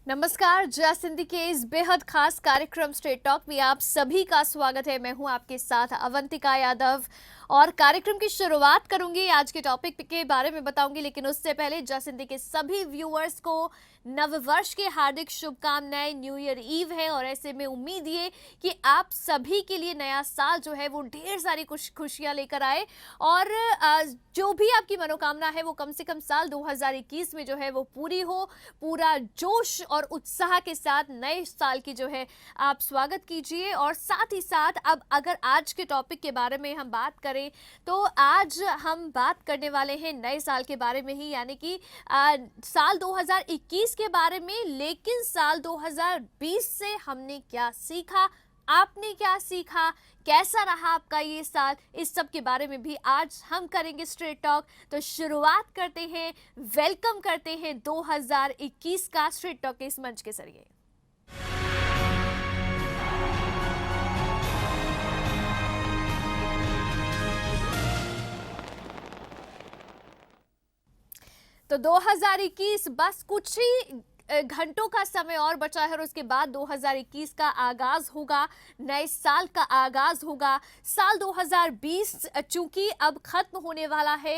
नमस्कार। जासिंदी के इस बेहद खास कार्यक्रम स्ट्रेट टॉक में आप सभी का स्वागत है। मैं हूं आपके साथ अवंतिका यादव और कार्यक्रम की शुरुआत करूंगी। आज के टॉपिक के बारे में बताऊंगी, लेकिन उससे पहले जासिंदी के सभी व्यूअर्स को नववर्ष की हार्दिक शुभकामनाएं। न्यू ईयर ईव है और ऐसे में उम्मीद ये कि आप सभी के लिए नया साल जो है वो ढेर सारी खुशियां लेकर आए और जो भी आपकी मनोकामना है वो कम से कम साल 2021 में जो है वो पूरी हो। पूरा जोश और उत्साह के साथ नए साल की जो है आप स्वागत कीजिए। और साथ ही साथ अब अगर आज के टॉपिक के बारे में हम बात करें तो आज हम बात करने वाले हैं नए साल के बारे में ही, यानी कि साल 2021 के बारे में। लेकिन साल 2020 से हमने क्या सीखा, आपने क्या सीखा, कैसा रहा आपका ये साल, इस सब के बारे में भी आज हम करेंगे स्ट्रेट टॉक। तो शुरुआत करते हैं, वेलकम करते हैं 2021 का स्ट्रेट टॉक के इस मंच के जरिए। तो 2021 बस कुछ ही घंटों का समय और बचा है और उसके बाद 2021 का आगाज होगा, नए साल का आगाज होगा। साल 2020 चूंकि अब खत्म होने वाला है,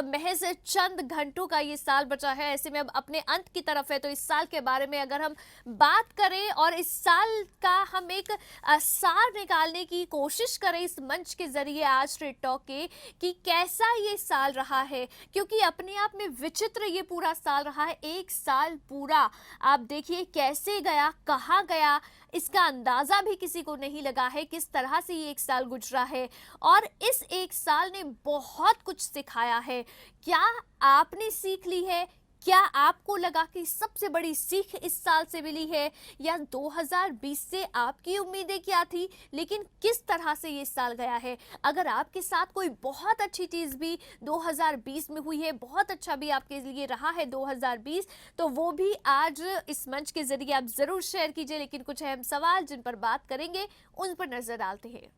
महज चंद घंटों का ये साल बचा है, ऐसे में अब अपने अंत की तरफ है। तो इस साल के बारे में अगर हम बात करें और इस साल का हम एक सार निकालने की कोशिश करें इस मंच के जरिए आज स्ट्रेट टॉक के, कि कैसा ये साल रहा है, क्योंकि अपने आप में विचित्र ये पूरा साल रहा है। एक साल पूरा आप देखिए कैसे गया, कहां गया, इसका अंदाजा भी किसी को नहीं लगा है किस तरह से ये एक साल गुजरा है। और इस एक साल ने बहुत कुछ सिखाया है। क्या आपने सीख ली है? क्या आपको लगा कि सबसे बड़ी सीख इस साल से मिली है? या 2020 से आपकी उम्मीदें क्या थी, लेकिन किस तरह से ये साल गया है? अगर आपके साथ कोई बहुत अच्छी चीज़ भी 2020 में हुई है, बहुत अच्छा भी आपके लिए रहा है 2020, तो वो भी आज इस मंच के जरिए आप ज़रूर शेयर कीजिए। लेकिन कुछ अहम सवाल जिन पर बात करेंगे उन पर नज़र डालते हैं।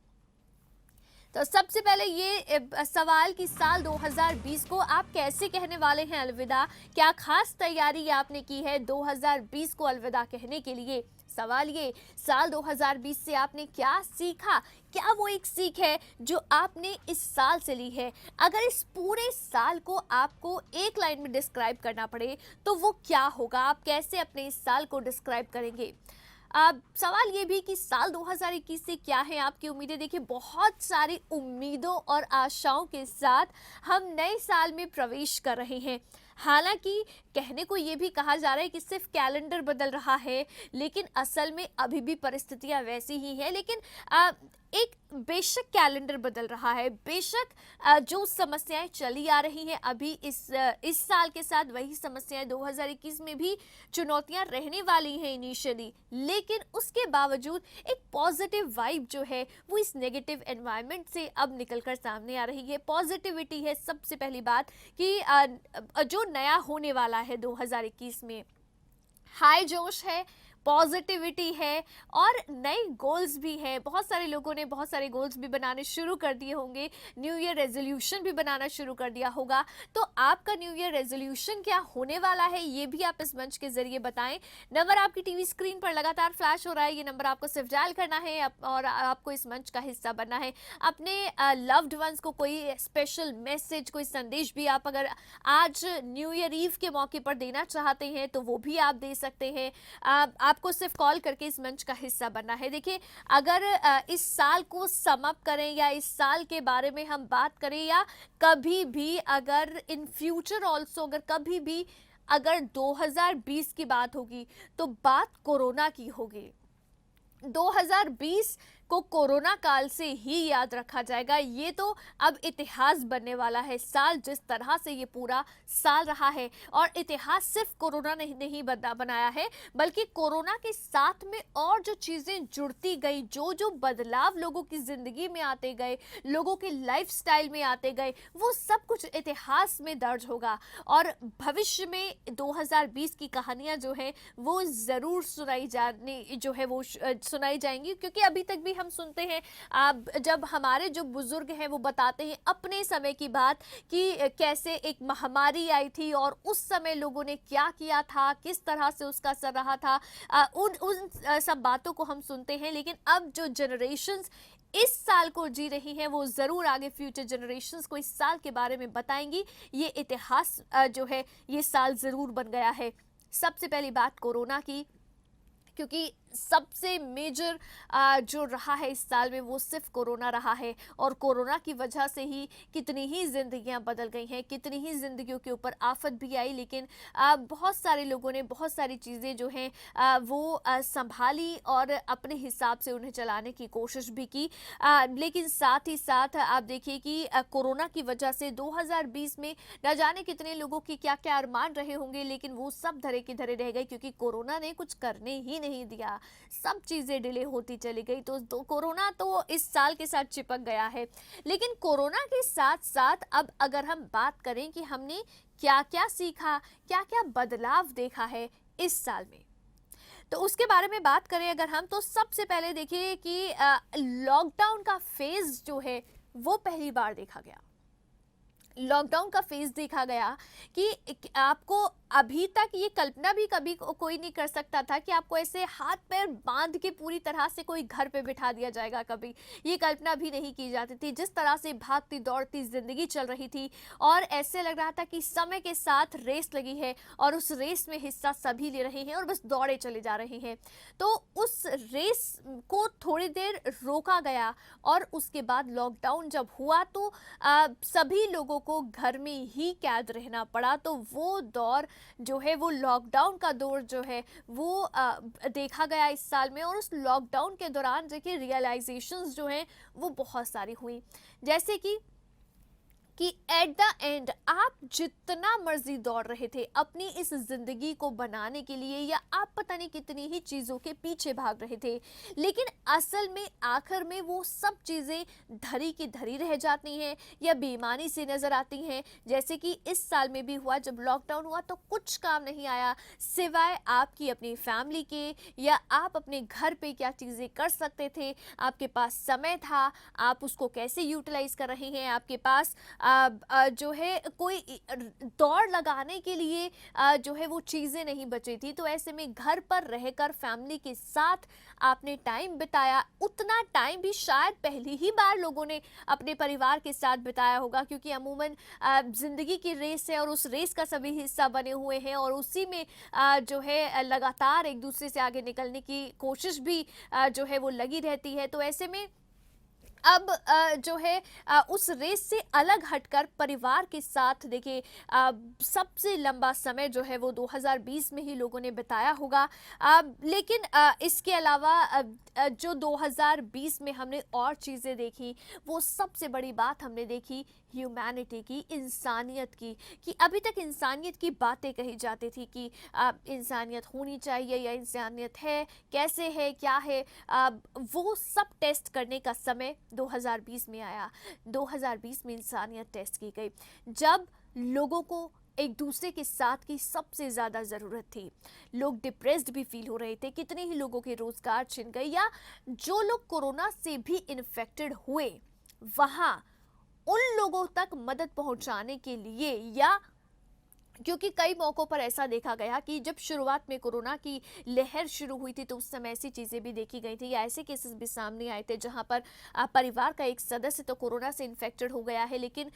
तो सबसे पहले ये सवाल कि साल 2020 को आप कैसे कहने वाले हैं अलविदा? क्या खास तैयारी आपने की है 2020 को अलविदा कहने के लिए? सवाल ये, साल 2020 से आपने क्या सीखा? क्या वो एक सीख है जो आपने इस साल से ली है? अगर इस पूरे साल को आपको एक लाइन में डिस्क्राइब करना पड़े तो वो क्या होगा? आप कैसे अपने इस साल को डिस्क्राइब करेंगे? सवाल ये भी कि साल 2021 से क्या है आपकी उम्मीदें? देखिए, बहुत सारी उम्मीदों और आशाओं के साथ हम नए साल में प्रवेश कर रहे हैं। हालांकि कहने को ये भी कहा जा रहा है कि सिर्फ कैलेंडर बदल रहा है, लेकिन असल में अभी भी परिस्थितियां वैसी ही हैं। लेकिन एक बेशक कैलेंडर बदल रहा है, बेशक जो समस्याएं चली आ रही हैं अभी इस साल के साथ, वही समस्याएं 2021 में भी चुनौतियां रहने वाली हैं इनिशियली। लेकिन उसके बावजूद एक पॉजिटिव वाइब जो है वो इस नेगेटिव एनवायरनमेंट से अब निकलकर सामने आ रही है। पॉजिटिविटी है सबसे पहली बात कि जो नया होने वाला है 2021 में, हाई जोश है, पॉजिटिविटी है और नए गोल्स भी हैं। बहुत सारे लोगों ने बहुत सारे गोल्स भी बनाने शुरू कर दिए होंगे, न्यू ईयर रेजोल्यूशन भी बनाना शुरू कर दिया होगा। तो आपका न्यू ईयर रेजोल्यूशन क्या होने वाला है, ये भी आप इस मंच के जरिए बताएं। नंबर आपकी टीवी स्क्रीन पर लगातार फ्लैश हो रहा है, ये नंबर आपको सिर्फ डायल करना है और आपको इस मंच का हिस्सा बनना है। अपने लव्ड वंस को कोई स्पेशल मैसेज, कोई संदेश भी आप अगर आज न्यू ईयर ईव के मौके पर देना चाहते हैं तो वो भी आप दे सकते हैं। आपको सिर्फ कॉल करके इस मंच का हिस्सा बनना है। देखिए, अगर इस साल को सम अप करें या इस साल के बारे में हम बात करें, या कभी भी अगर इन फ्यूचर ऑल्सो अगर कभी भी अगर 2020 की बात होगी तो बात कोरोना की होगी। 2020 को कोरोना काल से ही याद रखा जाएगा। ये तो अब इतिहास बनने वाला है साल, जिस तरह से ये पूरा साल रहा है। और इतिहास सिर्फ कोरोना नहीं बनाया है, बल्कि कोरोना के साथ में और जो चीज़ें जुड़ती गई, जो जो बदलाव लोगों की ज़िंदगी में आते गए, लोगों के लाइफस्टाइल में आते गए, वो सब कुछ इतिहास में दर्ज होगा। और भविष्य में 2020 की कहानियाँ जो हैं वो ज़रूर सुनाई जाएंगी, क्योंकि अभी तक भी हम सुनते हैं जब हमारे जो बुजुर्ग हैं वो बताते हैं अपने समय की बात कि कैसे एक महामारी आई थी और उस समय लोगों ने क्या किया था, किस तरह से उसका असर रहा था। उन उन सब बातों को हम सुनते हैं, लेकिन अब जो जनरेशन्स इस साल को जी रही हैं वो ज़रूर आगे फ्यूचर जनरेशन्स को इस साल के बारे में बताएंगी। ये इतिहास जो है ये साल ज़रूर बन गया है। सबसे पहली बात कोरोना की, क्योंकि सबसे मेजर जो रहा है इस साल में वो सिर्फ कोरोना रहा है, और कोरोना की वजह से ही कितनी ही ज़िंदगियां बदल गई हैं, कितनी ही ज़िंदगियों के ऊपर आफत भी आई, लेकिन बहुत सारे लोगों ने बहुत सारी चीज़ें जो हैं वो संभाली और अपने हिसाब से उन्हें चलाने की कोशिश भी की। लेकिन साथ ही साथ आप देखिए कि कोरोना की वजह से 2020 में न जाने कितने लोगों की क्या क्या अरमान रहे होंगे, लेकिन वो सब धरे की धरे रह गए, क्योंकि कोरोना ने कुछ करने ही नहीं दिया, सब चीजें डिले होती चली गई। तो कोरोना तो इस साल के साथ चिपक गया है। लेकिन कोरोना के साथ साथ अब अगर हम बात करें कि हमने क्या क्या सीखा, क्या क्या बदलाव देखा है इस साल में, तो उसके बारे में बात करें अगर हम, तो सबसे पहले देखिए कि लॉकडाउन का फेज जो है वो पहली बार देखा गया। लॉकडाउन का फेज देखा गया कि आपको अभी तक ये कल्पना भी कभी कोई नहीं कर सकता था कि आपको ऐसे हाथ पैर बांध के पूरी तरह से कोई घर पे बिठा दिया जाएगा। कभी ये कल्पना भी नहीं की जाती थी, जिस तरह से भागती दौड़ती जिंदगी चल रही थी और ऐसे लग रहा था कि समय के साथ रेस लगी है और उस रेस में हिस्सा सभी ले रहे हैं और बस दौड़े चले जा रहे हैं। तो उस रेस को थोड़ी देर रोका गया और उसके बाद लॉकडाउन जब हुआ तो सभी लोगों को घर में ही कैद रहना पड़ा। तो वो दौर जो है, वो लॉकडाउन का दौर जो है वो देखा गया इस साल में। और उस लॉकडाउन के दौरान देखिए रियलाइजेशंस जो हैं वो बहुत सारी हुई, जैसे कि एट द एंड आप जितना मर्जी दौड़ रहे थे अपनी इस जिंदगी को बनाने के लिए, या आप पता नहीं कितनी ही चीज़ों के पीछे भाग रहे थे, लेकिन असल में आखिर में वो सब चीज़ें धरी की धरी रह जाती हैं या बेईमानी से नज़र आती हैं। जैसे कि इस साल में भी हुआ, जब लॉकडाउन हुआ तो कुछ काम नहीं आया सिवाय आपकी अपनी फैमिली के, या आप अपने घर पे क्या चीज़ें कर सकते थे, आपके पास समय था, आप उसको कैसे यूटिलाइज कर रहे हैं, आपके पास जो है कोई दौड़ लगाने के लिए जो है वो चीज़ें नहीं बची थी। तो ऐसे में घर पर रहकर फैमिली के साथ आपने टाइम बिताया। उतना टाइम भी शायद पहली ही बार लोगों ने अपने परिवार के साथ बिताया होगा, क्योंकि अमूमन ज़िंदगी की रेस है और उस रेस का सभी हिस्सा बने हुए हैं और उसी में जो है लगातार एक दूसरे से आगे निकलने की कोशिश भी जो है वो लगी रहती है। तो ऐसे में अब जो है उस रेस से अलग हटकर परिवार के साथ देखिए सबसे लंबा समय जो है वो 2020 में ही लोगों ने बिताया होगा। लेकिन इसके अलावा जो 2020 में हमने और चीज़ें देखी, वो सबसे बड़ी बात हमने देखी ह्यूमैनिटी की, इंसानियत की, कि अभी तक इंसानियत की बातें कही जाती थी कि इंसानियत होनी चाहिए या इंसानियत है, कैसे है, क्या है। वो सब टेस्ट करने का समय 2020 में आया। 2020 में इंसानियत टेस्ट की गई, जब लोगों को एक दूसरे के साथ की सबसे ज़्यादा ज़रूरत थी। लोग डिप्रेस्ड भी फील हो रहे थे, कितने ही लोगों के रोज़गार छिन गए, या जो लोग कोरोना से भी इन्फेक्टेड हुए वहाँ उन लोगों तक मदद पहुंचाने के लिए, या क्योंकि कई मौक़ों पर ऐसा देखा गया कि जब शुरुआत में कोरोना की लहर शुरू हुई थी तो उस समय ऐसी चीज़ें भी देखी गई थी, या ऐसे केसेस भी सामने आए थे जहां पर परिवार का एक सदस्य तो कोरोना से इन्फेक्टेड हो गया है, लेकिन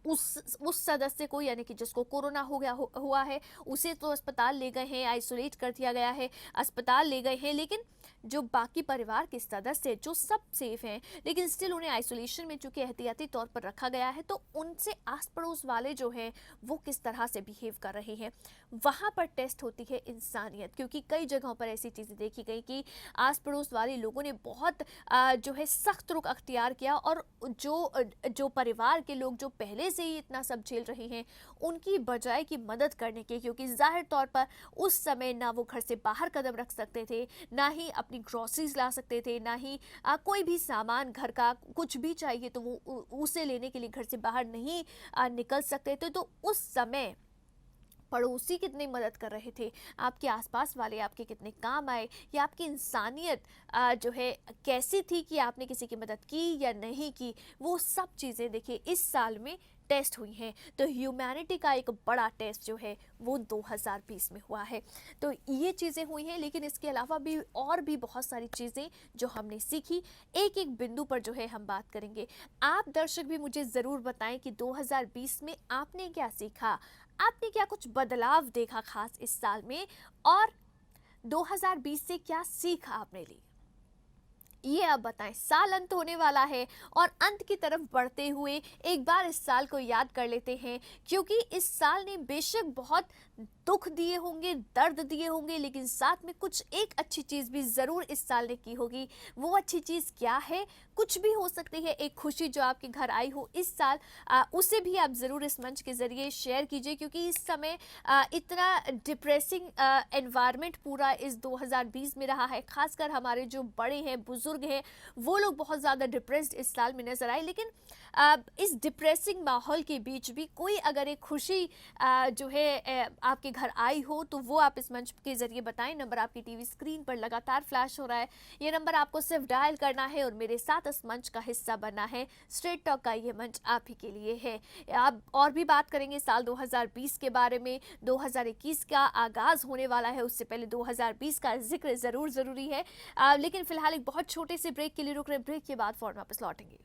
उस सदस्य को, यानी कि जिसको कोरोना हो गया हुआ है, उसे तो अस्पताल ले गए हैं, आइसोलेट कर दिया गया है, अस्पताल ले गए हैं, लेकिन जो बाकी परिवार के सदस्य जो सब सेफ हैं, लेकिन स्टिल उन्हें आइसोलेशन में चूंकि एहतियाती तौर पर रखा गया है, तो उनसे आस पड़ोस वाले जो हैं वो किस तरह से बिहेव कर रहे हैं, वहाँ पर टेस्ट होती है इंसानियत। क्योंकि कई जगहों पर ऐसी चीज़ें देखी गई कि आस पड़ोस वाले लोगों ने बहुत जो है सख्त रुख अख्तियार किया, और जो परिवार के लोग जो पहले से ही इतना सब झेल रहे हैं उनकी बजाय की मदद करने के, क्योंकि जाहिर तौर पर उस समय ना वो घर से बाहर कदम रख सकते थे, ना ही अपनी ग्रोसरीज ला सकते थे, ना ही कोई भी सामान घर का कुछ भी चाहिए तो वो उसे लेने के लिए घर से बाहर नहीं निकल सकते थे। तो उस समय पड़ोसी कितनी मदद कर रहे थे, आपके आसपास वाले आपके कितने काम आए, या आपकी इंसानियत जो है कैसी थी कि आपने किसी की मदद की या नहीं की, वो सब चीज़ें देखिए इस साल में टेस्ट हुई हैं। तो ह्यूमैनिटी का एक बड़ा टेस्ट जो है वो 2020 में हुआ है। तो ये चीज़ें हुई हैं, लेकिन इसके अलावा भी और भी बहुत सारी चीज़ें जो हमने सीखी, एक एक बिंदु पर जो है हम बात करेंगे। आप दर्शक भी मुझे ज़रूर बताएं कि 2020 में आपने क्या सीखा, आपने क्या कुछ बदलाव देखा खास इस साल में, और 2020 से क्या सीख आपने ली, ये आप बताएं। साल अंत होने वाला है और अंत की तरफ बढ़ते हुए एक बार इस साल को याद कर लेते हैं, क्योंकि इस साल ने बेशक बहुत दुख दिए होंगे, दर्द दिए होंगे, लेकिन साथ में कुछ एक अच्छी चीज़ भी ज़रूर इस साल ने की होगी। वो अच्छी चीज़ क्या है, कुछ भी हो सकती है, एक खुशी जो आपके घर आई हो इस साल, उसे भी आप ज़रूर इस मंच के ज़रिए शेयर कीजिए, क्योंकि इस समय इतना डिप्रेसिंग एनवायरनमेंट पूरा इस 2020 में रहा है। खासकर हमारे जो बड़े हैं, बुजुर्ग हैं, वो लोग बहुत ज़्यादा डिप्रेस्ड इस साल में नज़र आए। लेकिन इस डिप्रेसिंग माहौल के बीच भी कोई अगर एक खुशी जो है आपके घर आई हो, तो वो आप इस मंच के ज़रिए बताएं। नंबर आपकी टीवी स्क्रीन पर लगातार फ्लैश हो रहा है, ये नंबर आपको सिर्फ डायल करना है और मेरे साथ इस मंच का हिस्सा बनना है। स्ट्रेट टॉक का ये मंच आप ही के लिए है। आप और भी बात करेंगे साल 2020 के बारे में। 2021 का आगाज़ होने वाला है, उससे पहले 2020 का जिक्र ज़रूर ज़रूरी है। लेकिन फिलहाल एक बहुत छोटे से ब्रेक के लिए रुक रहे, ब्रेक के बाद फौरन वापस लौटेंगे।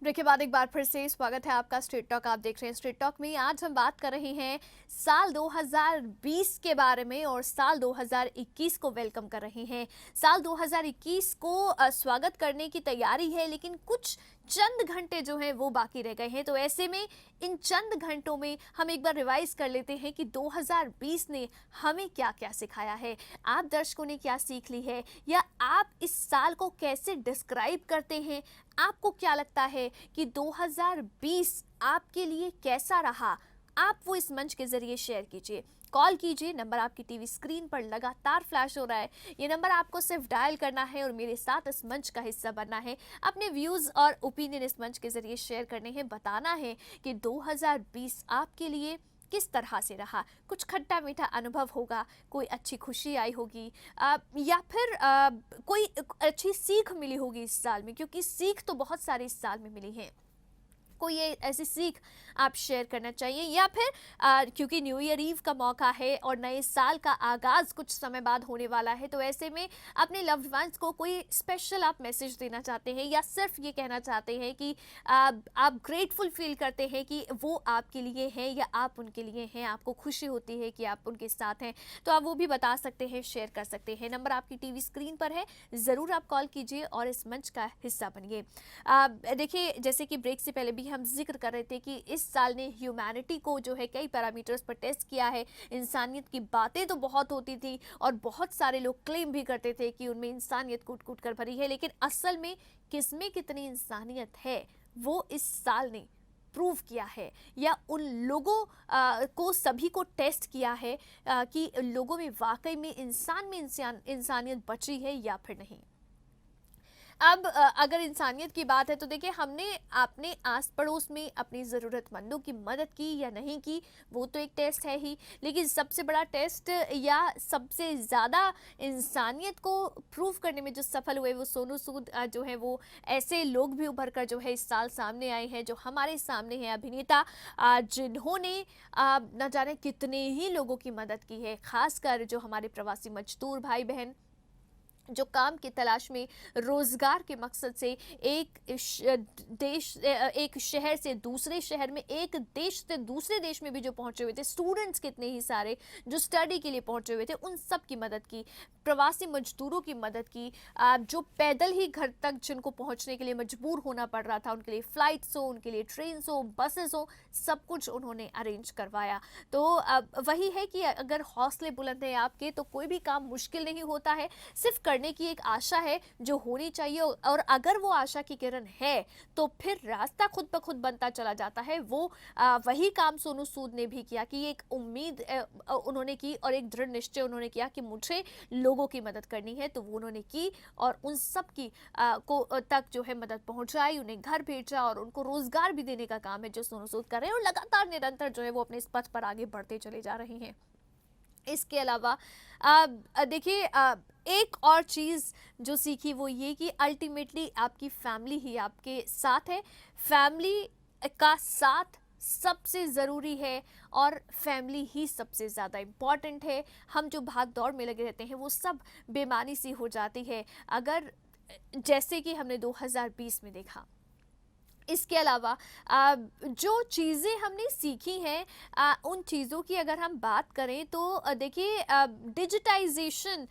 ब्रेक के बाद एक बार फिर से स्वागत है आपका। स्ट्रेट टॉक आप देख रहे हैं। स्ट्रेट टॉक में आज हम बात कर रहे हैं साल 2020 के बारे में और साल 2021 को वेलकम कर रहे हैं। साल 2021 को स्वागत करने की तैयारी है, लेकिन कुछ चंद घंटे जो हैं वो बाकी रह गए हैं। तो ऐसे में इन चंद घंटों में हम एक बार रिवाइज कर लेते हैं कि 2020 ने हमें क्या क्या सिखाया है, आप दर्शकों ने क्या सीख ली है, या आप इस साल को कैसे डिस्क्राइब करते हैं। आपको क्या लगता है कि 2020 आपके लिए कैसा रहा, आप वो इस मंच के जरिए शेयर कीजिए, कॉल कीजिए। नंबर आपकी टीवी स्क्रीन पर लगातार फ्लैश हो रहा है, ये नंबर आपको सिर्फ डायल करना है और मेरे साथ इस मंच का हिस्सा बनना है। अपने व्यूज़ और ओपिनियन इस मंच के जरिए शेयर करने हैं, बताना है कि 2020 आपके लिए किस तरह से रहा। कुछ खट्टा मीठा अनुभव होगा, कोई अच्छी खुशी आई होगी, या फिर कोई अच्छी सीख मिली होगी इस साल में, क्योंकि सीख तो बहुत सारी इस साल में मिली हैं। कोई ऐसी सीख आप शेयर करना चाहिए, या फिर क्योंकि न्यू ईयर ईव का मौका है और नए साल का आगाज़ कुछ समय बाद होने वाला है, तो ऐसे में अपने लव्ड वंस को कोई स्पेशल आप मैसेज देना चाहते हैं, या सिर्फ ये कहना चाहते हैं कि आप ग्रेटफुल फील करते हैं कि वो आपके लिए हैं या आप उनके लिए हैं, आपको खुशी होती है कि आप उनके साथ हैं, तो आप वो भी बता सकते हैं, शेयर कर सकते हैं। नंबर आपकी टीवी स्क्रीन पर है, ज़रूर आप कॉल कीजिए और इस मंच का हिस्सा बनिए। देखिए, जैसे कि ब्रेक से पहले भी हम जिक्र कर रहे थे कि इस साल ने ह्यूमैनिटी को जो है कई पैरामीटर्स पर टेस्ट किया है। इंसानियत की बातें तो बहुत होती थी और बहुत सारे लोग क्लेम भी करते थे कि उनमें इंसानियत कूट कूट कर भरी है, लेकिन असल में किसमें कितनी इंसानियत है वो इस साल ने प्रूव किया है, या उन लोगों को सभी को टेस्ट किया है कि लोगों में वाकई में इंसानियत बची है या फिर नहीं। अब अगर इंसानियत की बात है तो देखिए, हमने अपने आस पड़ोस में अपनी ज़रूरतमंदों की मदद की या नहीं की, वो तो एक टेस्ट है ही, लेकिन सबसे बड़ा टेस्ट या सबसे ज़्यादा इंसानियत को प्रूव करने में जो सफल हुए वो सोनू सूद जो है, वो ऐसे लोग भी उभर कर जो है इस साल सामने आए हैं, जो हमारे सामने हैं अभिनेता, जिन्होंने न जाने कितने ही लोगों की मदद की है। खासकर जो हमारे प्रवासी मजदूर भाई बहन जो काम की तलाश में रोजगार के मकसद से एक शहर से दूसरे शहर में, एक देश से दूसरे देश में भी जो पहुंचे हुए थे, स्टूडेंट्स कितने ही सारे जो स्टडी के लिए पहुंचे हुए थे, उन सब की मदद की। प्रवासी मजदूरों की मदद की, जो पैदल ही घर तक जिनको पहुंचने के लिए मजबूर होना पड़ रहा था, उनके लिए फ्लाइट्स हो, उनके लिए ट्रेन हो, बसेस हो, सब कुछ उन्होंने अरेंज करवाया। तो वही है कि अगर हौसले बुलंद हैं आपके तो कोई भी काम मुश्किल नहीं होता है, सिर्फ करने की एक आशा है जो होनी चाहिए, और अगर वो आशा की किरण है तो फिर रास्ता खुद ब खुद बनता चला जाता है। वो वही काम सोनू सूद ने भी किया कि एक उम्मीद उन्होंने की और एक दृढ़ निश्चय उन्होंने किया कि मुझे लोगों की मदद करनी है, तो वो उन्होंने की और उन सब की को तक जो है मदद पहुंचाई, उन्हें घर भेजा और उनको रोजगार भी देने का काम है जो सोनू सूद कर रहे हैं, और लगातार निरंतर जो है वो अपने इस पथ पर आगे बढ़ते चले जा रहे हैं। इसके अलावा देखिए, एक और चीज़ जो सीखी वो ये कि अल्टीमेटली आपकी फैमिली ही आपके साथ है, फैमिली का साथ सबसे ज़रूरी है और फैमिली ही सबसे ज़्यादा इम्पॉर्टेंट है। हम जो भाग दौड़ में लगे रहते हैं वो सब बेमानी सी हो जाती है, अगर जैसे कि हमने 2020 में देखा। इसके अलावा जो चीज़ें हमने सीखी हैं, उन चीज़ों की अगर हम बात करें तो देखिए, डिजिटाइजेशन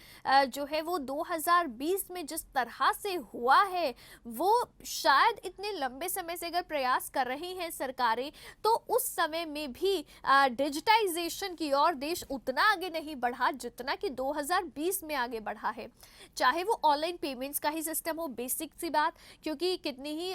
जो है वो 2020 में जिस तरह से हुआ है, वो शायद इतने लंबे समय से अगर प्रयास कर रही हैं सरकारें, तो उस समय में भी डिजिटाइजेशन की ओर देश उतना आगे नहीं बढ़ा जितना कि 2020 में आगे बढ़ा है। चाहे वो ऑनलाइन पेमेंट्स का ही सिस्टम हो, बेसिक सी बात, क्योंकि कितनी ही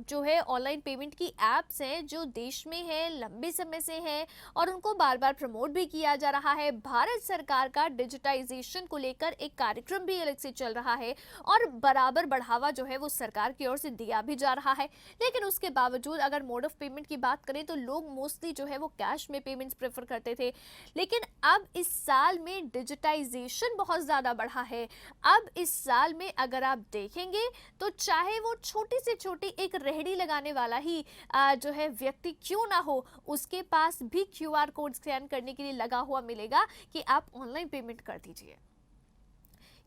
जो है ऑनलाइन पेमेंट की एप्स हैं जो देश में है, लंबे समय से हैं और उनको बार बार प्रमोट भी किया जा रहा है। भारत सरकार का डिजिटाइजेशन को लेकर एक कार्यक्रम भी अलग से चल रहा है और बराबर बढ़ावा जो है वो सरकार की ओर से दिया भी जा रहा है। लेकिन उसके बावजूद अगर मोड ऑफ पेमेंट की बात करें तो लोग मोस्टली जो है वो कैश में पेमेंट्स प्रेफर करते थे, लेकिन अब इस साल में डिजिटाइजेशन बहुत ज़्यादा बढ़ा है। अब इस साल में अगर आप देखेंगे तो चाहे वो छोटी से छोटी एक रेहड़ी लगाने वाला ही जो है व्यक्ति क्यों ना हो, उसके पास भी क्यूआर कोड स्कैन करने के लिए लगा हुआ मिलेगा कि आप ऑनलाइन पेमेंट कर दीजिए।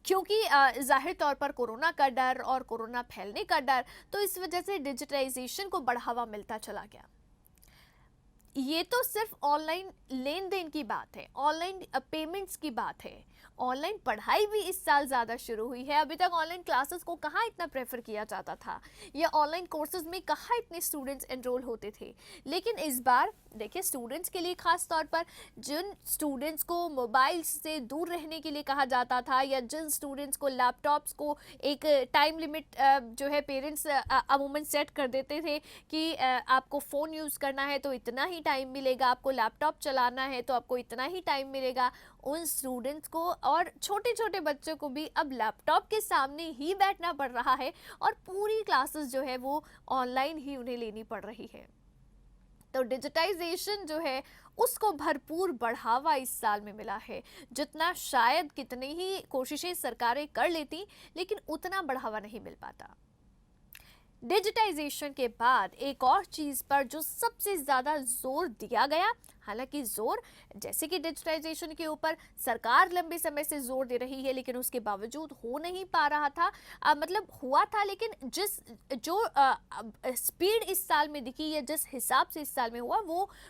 क्योंकि जाहिर तौर पर कोरोना का डर और कोरोना फैलने का डर, तो इस वजह से डिजिटाइजेशन को बढ़ावा मिलता चला गया। ये तो सिर्फ ऑनलाइन लेन देन की बात है, ऑनलाइन पेमेंट्स की बात है। ऑनलाइन पढ़ाई भी इस साल ज़्यादा शुरू हुई है। अभी तक ऑनलाइन क्लासेस को कहाँ इतना प्रेफर किया जाता था, या ऑनलाइन कोर्सेज में कहाँ इतने स्टूडेंट्स एनरोल होते थे। लेकिन इस बार देखिए, स्टूडेंट्स के लिए खास तौर पर जिन स्टूडेंट्स को मोबाइल से दूर रहने के लिए कहा जाता था, या जिन स्टूडेंट्स को लैपटॉप्स को एक टाइम लिमिट जो है पेरेंट्स अमूमन सेट कर देते थे कि आपको फ़ोन यूज़ करना है तो इतना ही टाइम मिलेगा, आपको लैपटॉप चलाना है तो आपको इतना ही टाइम मिलेगा, उन स्टूडेंट्स को और छोटे छोटे बच्चों को भी अब लैपटॉप के सामने ही बैठना पड़ रहा है और पूरी क्लासेस जो है वो ऑनलाइन ही उन्हें लेनी पड़ रही है। तो डिजिटाइजेशन जो है उसको भरपूर बढ़ावा इस साल में मिला है। जितना शायद कितनी ही कोशिशें सरकारें कर लेती, लेकिन उतना बढ़ावा नहीं मिल पाता। डिजिटाइजेशन के बाद एक और चीज़ पर जो सबसे ज़्यादा जोर दिया गया, हालांकि जोर जैसे कि डिजिटाइजेशन के ऊपर सरकार लंबे समय से जोर दे रही है, लेकिन उसके बावजूद हो नहीं पा रहा था। मतलब हुआ था, लेकिन जिस जो स्पीड इस साल में दिखी या जिस हिसाब से इस साल में हुआ,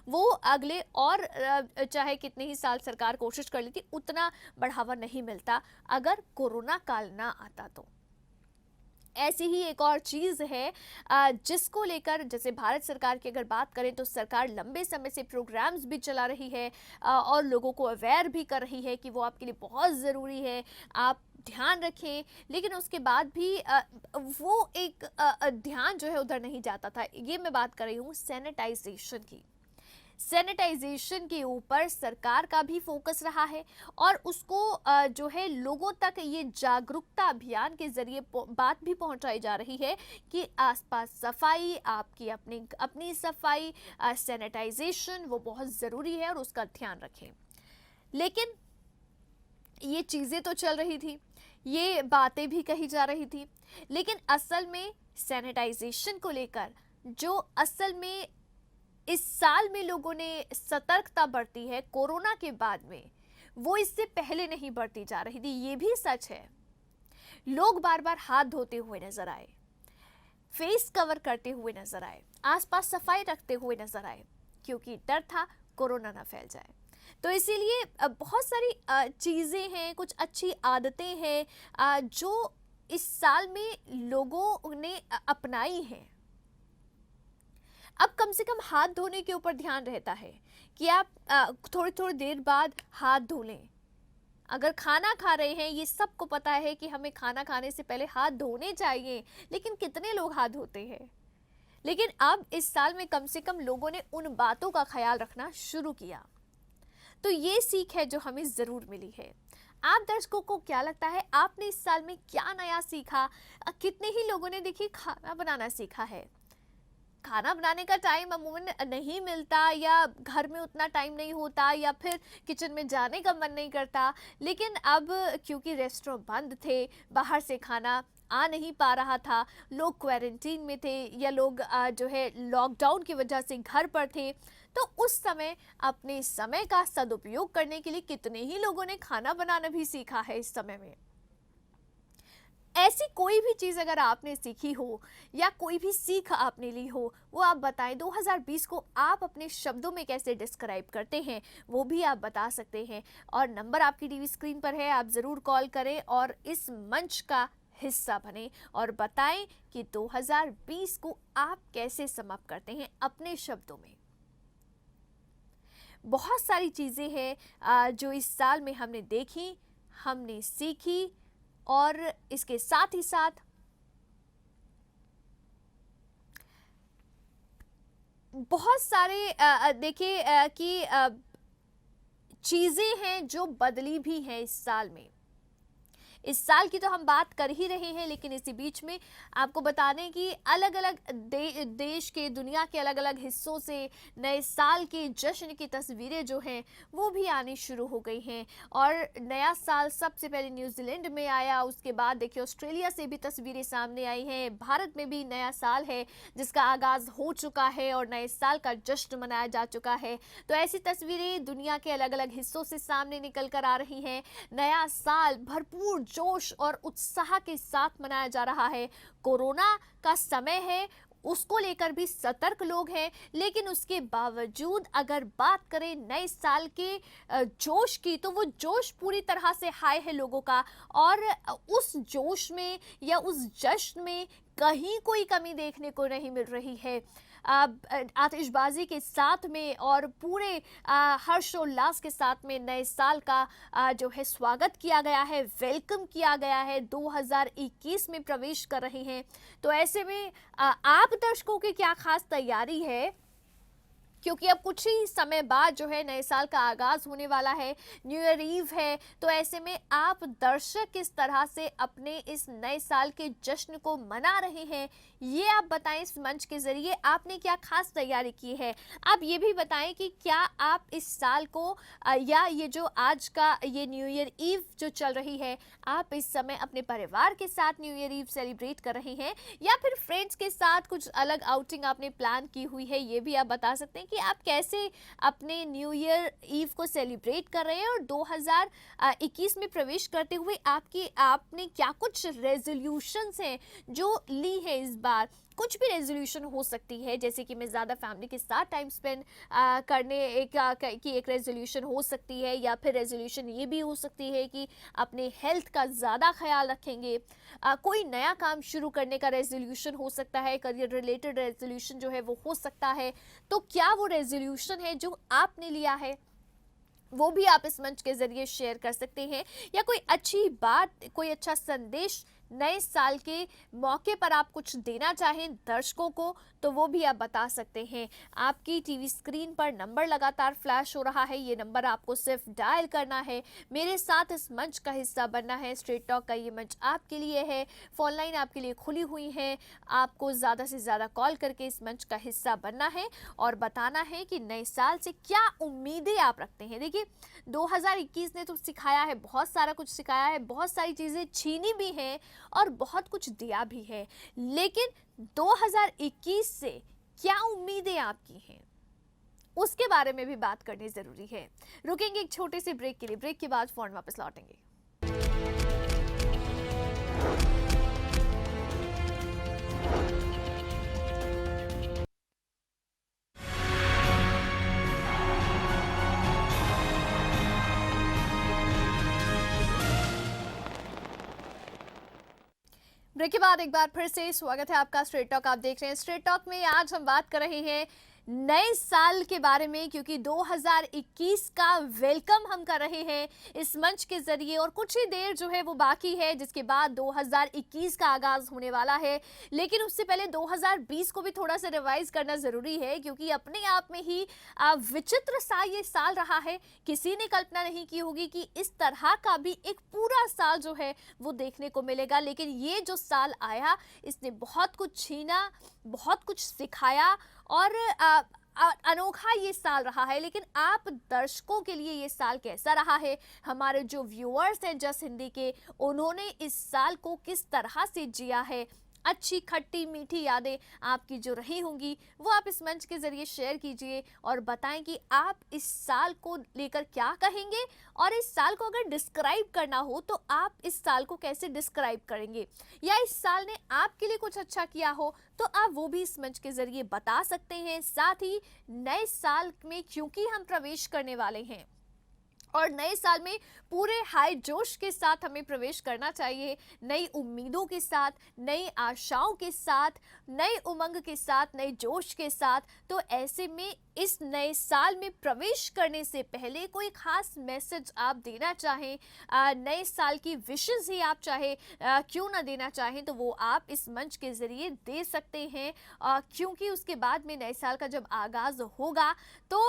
वो अगले और चाहे कितने ही साल सरकार कोशिश कर लेती, उतना बढ़ावा नहीं मिलता अगर कोरोना काल ना आता तो। ऐसी ही एक और चीज़ है जिसको लेकर, जैसे भारत सरकार की अगर बात करें तो सरकार लंबे समय से प्रोग्राम्स भी चला रही है और लोगों को अवेयर भी कर रही है कि वो आपके लिए बहुत ज़रूरी है, आप ध्यान रखें। लेकिन उसके बाद भी वो एक ध्यान जो है उधर नहीं जाता था। ये मैं बात कर रही हूँ सैनिटाइजेशन की। सैनिटाइजेशन के ऊपर सरकार का भी फोकस रहा है और उसको जो है लोगों तक ये जागरूकता अभियान के जरिए बात भी पहुंचाई जा रही है कि आसपास सफाई, आपकी अपनी अपनी सफाई, सैनिटाइजेशन वो बहुत ज़रूरी है और उसका ध्यान रखें। लेकिन ये चीज़ें तो चल रही थी, ये बातें भी कही जा रही थी, लेकिन असल में सैनिटाइजेशन को लेकर जो असल में इस साल में लोगों ने सतर्कता बरती है कोरोना के बाद में, वो इससे पहले नहीं बरती जा रही थी। ये भी सच है, लोग बार बार हाथ धोते हुए नजर आए, फेस कवर करते हुए नजर आए, आसपास सफाई रखते हुए नजर आए, क्योंकि डर था कोरोना ना फैल जाए। तो इसीलिए बहुत सारी चीज़ें हैं, कुछ अच्छी आदतें हैं जो इस साल में लोगों ने अपनाई हैं। अब कम से कम हाथ धोने के ऊपर ध्यान रहता है कि आप थोड़ी थोड़ी देर बाद हाथ धो लें। अगर खाना खा रहे हैं, ये सबको पता है कि हमें खाना खाने से पहले हाथ धोने चाहिए, लेकिन कितने लोग हाथ धोते हैं? लेकिन अब इस साल में कम से कम लोगों ने उन बातों का ख्याल रखना शुरू किया। तो ये सीख है जो हमें ज़रूर मिली है। आप दर्शकों को क्या लगता है, आपने इस साल में क्या नया सीखा? कितने ही लोगों ने देखिए खाना बनाना सीखा है। खाना बनाने का टाइम अमूमन नहीं मिलता, या घर में उतना टाइम नहीं होता, या फिर किचन में जाने का मन नहीं करता। लेकिन अब क्योंकि रेस्टोरेंट बंद थे, बाहर से खाना आ नहीं पा रहा था, लोग क्वारंटीन में थे, या लोग जो है लॉकडाउन की वजह से घर पर थे, तो उस समय अपने समय का सदुपयोग करने के लिए कितने ही लोगों ने खाना बनाना भी सीखा है इस समय में। ऐसी कोई भी चीज़ अगर आपने सीखी हो या कोई भी सीख आपने ली हो, वो आप बताएं। 2020 को आप अपने शब्दों में कैसे डिस्क्राइब करते हैं, वो भी आप बता सकते हैं। और नंबर आपकी टीवी स्क्रीन पर है, आप ज़रूर कॉल करें और इस मंच का हिस्सा बने और बताएं कि 2020 को आप कैसे समाप्त करते हैं अपने शब्दों में। बहुत सारी चीज़ें हैं जो इस साल में हमने देखी, हमने सीखी, और इसके साथ ही साथ बहुत सारे देखिए कि चीज़ें हैं जो बदली भी हैं इस साल में। इस साल की तो हम बात कर ही रहे हैं, लेकिन इसी बीच में आपको बता दें कि अलग अलग देश के, दुनिया के अलग अलग हिस्सों से नए साल के जश्न की तस्वीरें जो हैं वो भी आनी शुरू हो गई हैं। और नया साल सबसे पहले न्यूजीलैंड में आया, उसके बाद देखिए ऑस्ट्रेलिया से भी तस्वीरें सामने आई हैं। भारत में भी नया साल है जिसका आगाज़ हो चुका है और नए साल का जश्न मनाया जा चुका है। तो ऐसी तस्वीरें दुनिया के अलग अलग हिस्सों से सामने निकल कर आ रही हैं। नया साल भरपूर जोश और उत्साह के साथ मनाया जा रहा है। कोरोना का समय है, उसको लेकर भी सतर्क लोग हैं, लेकिन उसके बावजूद अगर बात करें नए साल के जोश की, तो वो जोश पूरी तरह से हाई है लोगों का। और उस जोश में या उस जश्न में कहीं कोई कमी देखने को नहीं मिल रही है। आतिशबाजी के साथ में और पूरे हर्षोल्लास के साथ में नए साल का जो है स्वागत किया गया है, वेलकम किया गया है। 2021 में प्रवेश कर रहे हैं। तो ऐसे में आप दर्शकों की क्या खास तैयारी है, क्योंकि अब कुछ ही समय बाद जो है नए साल का आगाज़ होने वाला है, न्यू ईयर ईव है। तो ऐसे में आप दर्शक किस तरह से अपने इस नए साल के जश्न को मना रहे हैं, ये आप बताएं। इस मंच के ज़रिए आपने क्या खास तैयारी की है। आप ये भी बताएं कि क्या आप इस साल को या ये जो आज का ये न्यू ईयर ईव जो चल रही है, आप इस समय अपने परिवार के साथ न्यू ईयर ईव सेलिब्रेट कर रहे हैं, या फिर फ्रेंड्स के साथ कुछ अलग आउटिंग आपने प्लान की हुई है। ये भी आप बता सकते हैं कि आप कैसे अपने न्यू ईयर ईव को सेलिब्रेट कर रहे हैं। और 2021 में प्रवेश करते हुए आपने क्या कुछ रेजोल्यूशंस हैं जो ली है इस बार। कुछ भी रेजोल्यूशन हो सकती है, जैसे कि मैं ज़्यादा फैमिली के साथ टाइम स्पेंड करने की एक रेजोल्यूशन हो सकती है, या फिर रेजोल्यूशन ये भी हो सकती है कि अपने हेल्थ का ज़्यादा ख्याल रखेंगे। कोई नया काम शुरू करने का रेजोल्यूशन हो सकता है, करियर रिलेटेड रेजोल्यूशन जो है वो हो सकता है। तो क्या वो रेजोल्यूशन है जो आपने लिया है, वो भी आप इस मंच के ज़रिए शेयर कर सकते हैं। या कोई अच्छी बात, कोई अच्छा संदेश नए साल के मौके पर आप कुछ देना चाहें दर्शकों को, तो वो भी आप बता सकते हैं। आपकी टीवी स्क्रीन पर नंबर लगातार फ्लैश हो रहा है, ये नंबर आपको सिर्फ डायल करना है, मेरे साथ इस मंच का हिस्सा बनना है। स्ट्रेट टॉक का ये मंच आपके लिए है, फ़ोन लाइन आपके लिए खुली हुई है। आपको ज़्यादा से ज़्यादा कॉल करके इस मंच का हिस्सा बनना है और बताना है कि नए साल से क्या उम्मीदें आप रखते हैं। देखिए 2021 ने तो सिखाया है, बहुत सारा कुछ सिखाया है, बहुत सारी चीज़ें छीनी भी हैं और बहुत कुछ दिया भी है। लेकिन 2021 से क्या उम्मीदें आपकी हैं, उसके बारे में भी बात करनी जरूरी है। रुकेंगे एक छोटे से ब्रेक के लिए, ब्रेक के बाद फौरन वापस लौटेंगे। ब्रेक के बाद एक बार फिर से स्वागत है आपका स्ट्रेट टॉक। आप देख रहे हैं स्ट्रेट टॉक में। आज हम बात कर रहे हैं नए साल के बारे में, क्योंकि 2021 का वेलकम हम कर रहे हैं इस मंच के जरिए और कुछ ही देर जो है वो बाकी है जिसके बाद 2021 का आगाज होने वाला है। लेकिन उससे पहले 2020 को भी थोड़ा सा रिवाइज करना जरूरी है, क्योंकि अपने आप में ही विचित्र सा ये साल रहा है। किसी ने कल्पना नहीं की होगी कि इस तरह का भी एक पूरा साल जो है वो देखने को मिलेगा। लेकिन ये जो साल आया इसने बहुत कुछ छीना, बहुत कुछ सिखाया और अनोखा ये साल रहा है। लेकिन आप दर्शकों के लिए ये साल कैसा रहा है, हमारे जो व्यूअर्स हैं जस हिंदी के, उन्होंने इस साल को किस तरह से जिया है, अच्छी खट्टी मीठी यादें आपकी जो रही होंगी वो आप इस मंच के जरिए शेयर कीजिए और बताएं कि आप इस साल को लेकर क्या कहेंगे। और इस साल को अगर डिस्क्राइब करना हो तो आप इस साल को कैसे डिस्क्राइब करेंगे, या इस साल ने आपके लिए कुछ अच्छा किया हो तो आप वो भी इस मंच के जरिए बता सकते हैं। साथ ही नए साल में क्योंकि हम प्रवेश करने वाले हैं और नए साल में पूरे हाई जोश के साथ हमें प्रवेश करना चाहिए, नई उम्मीदों के साथ, नई आशाओं के साथ, नए उमंग के साथ, नए जोश के साथ। तो ऐसे में इस नए साल में प्रवेश करने से पहले कोई खास मैसेज आप देना चाहें, नए साल की विशेस ही आप चाहे क्यों ना देना चाहें तो वो आप इस मंच के ज़रिए दे सकते हैं, क्योंकि उसके बाद में नए साल का जब आगाज़ होगा तो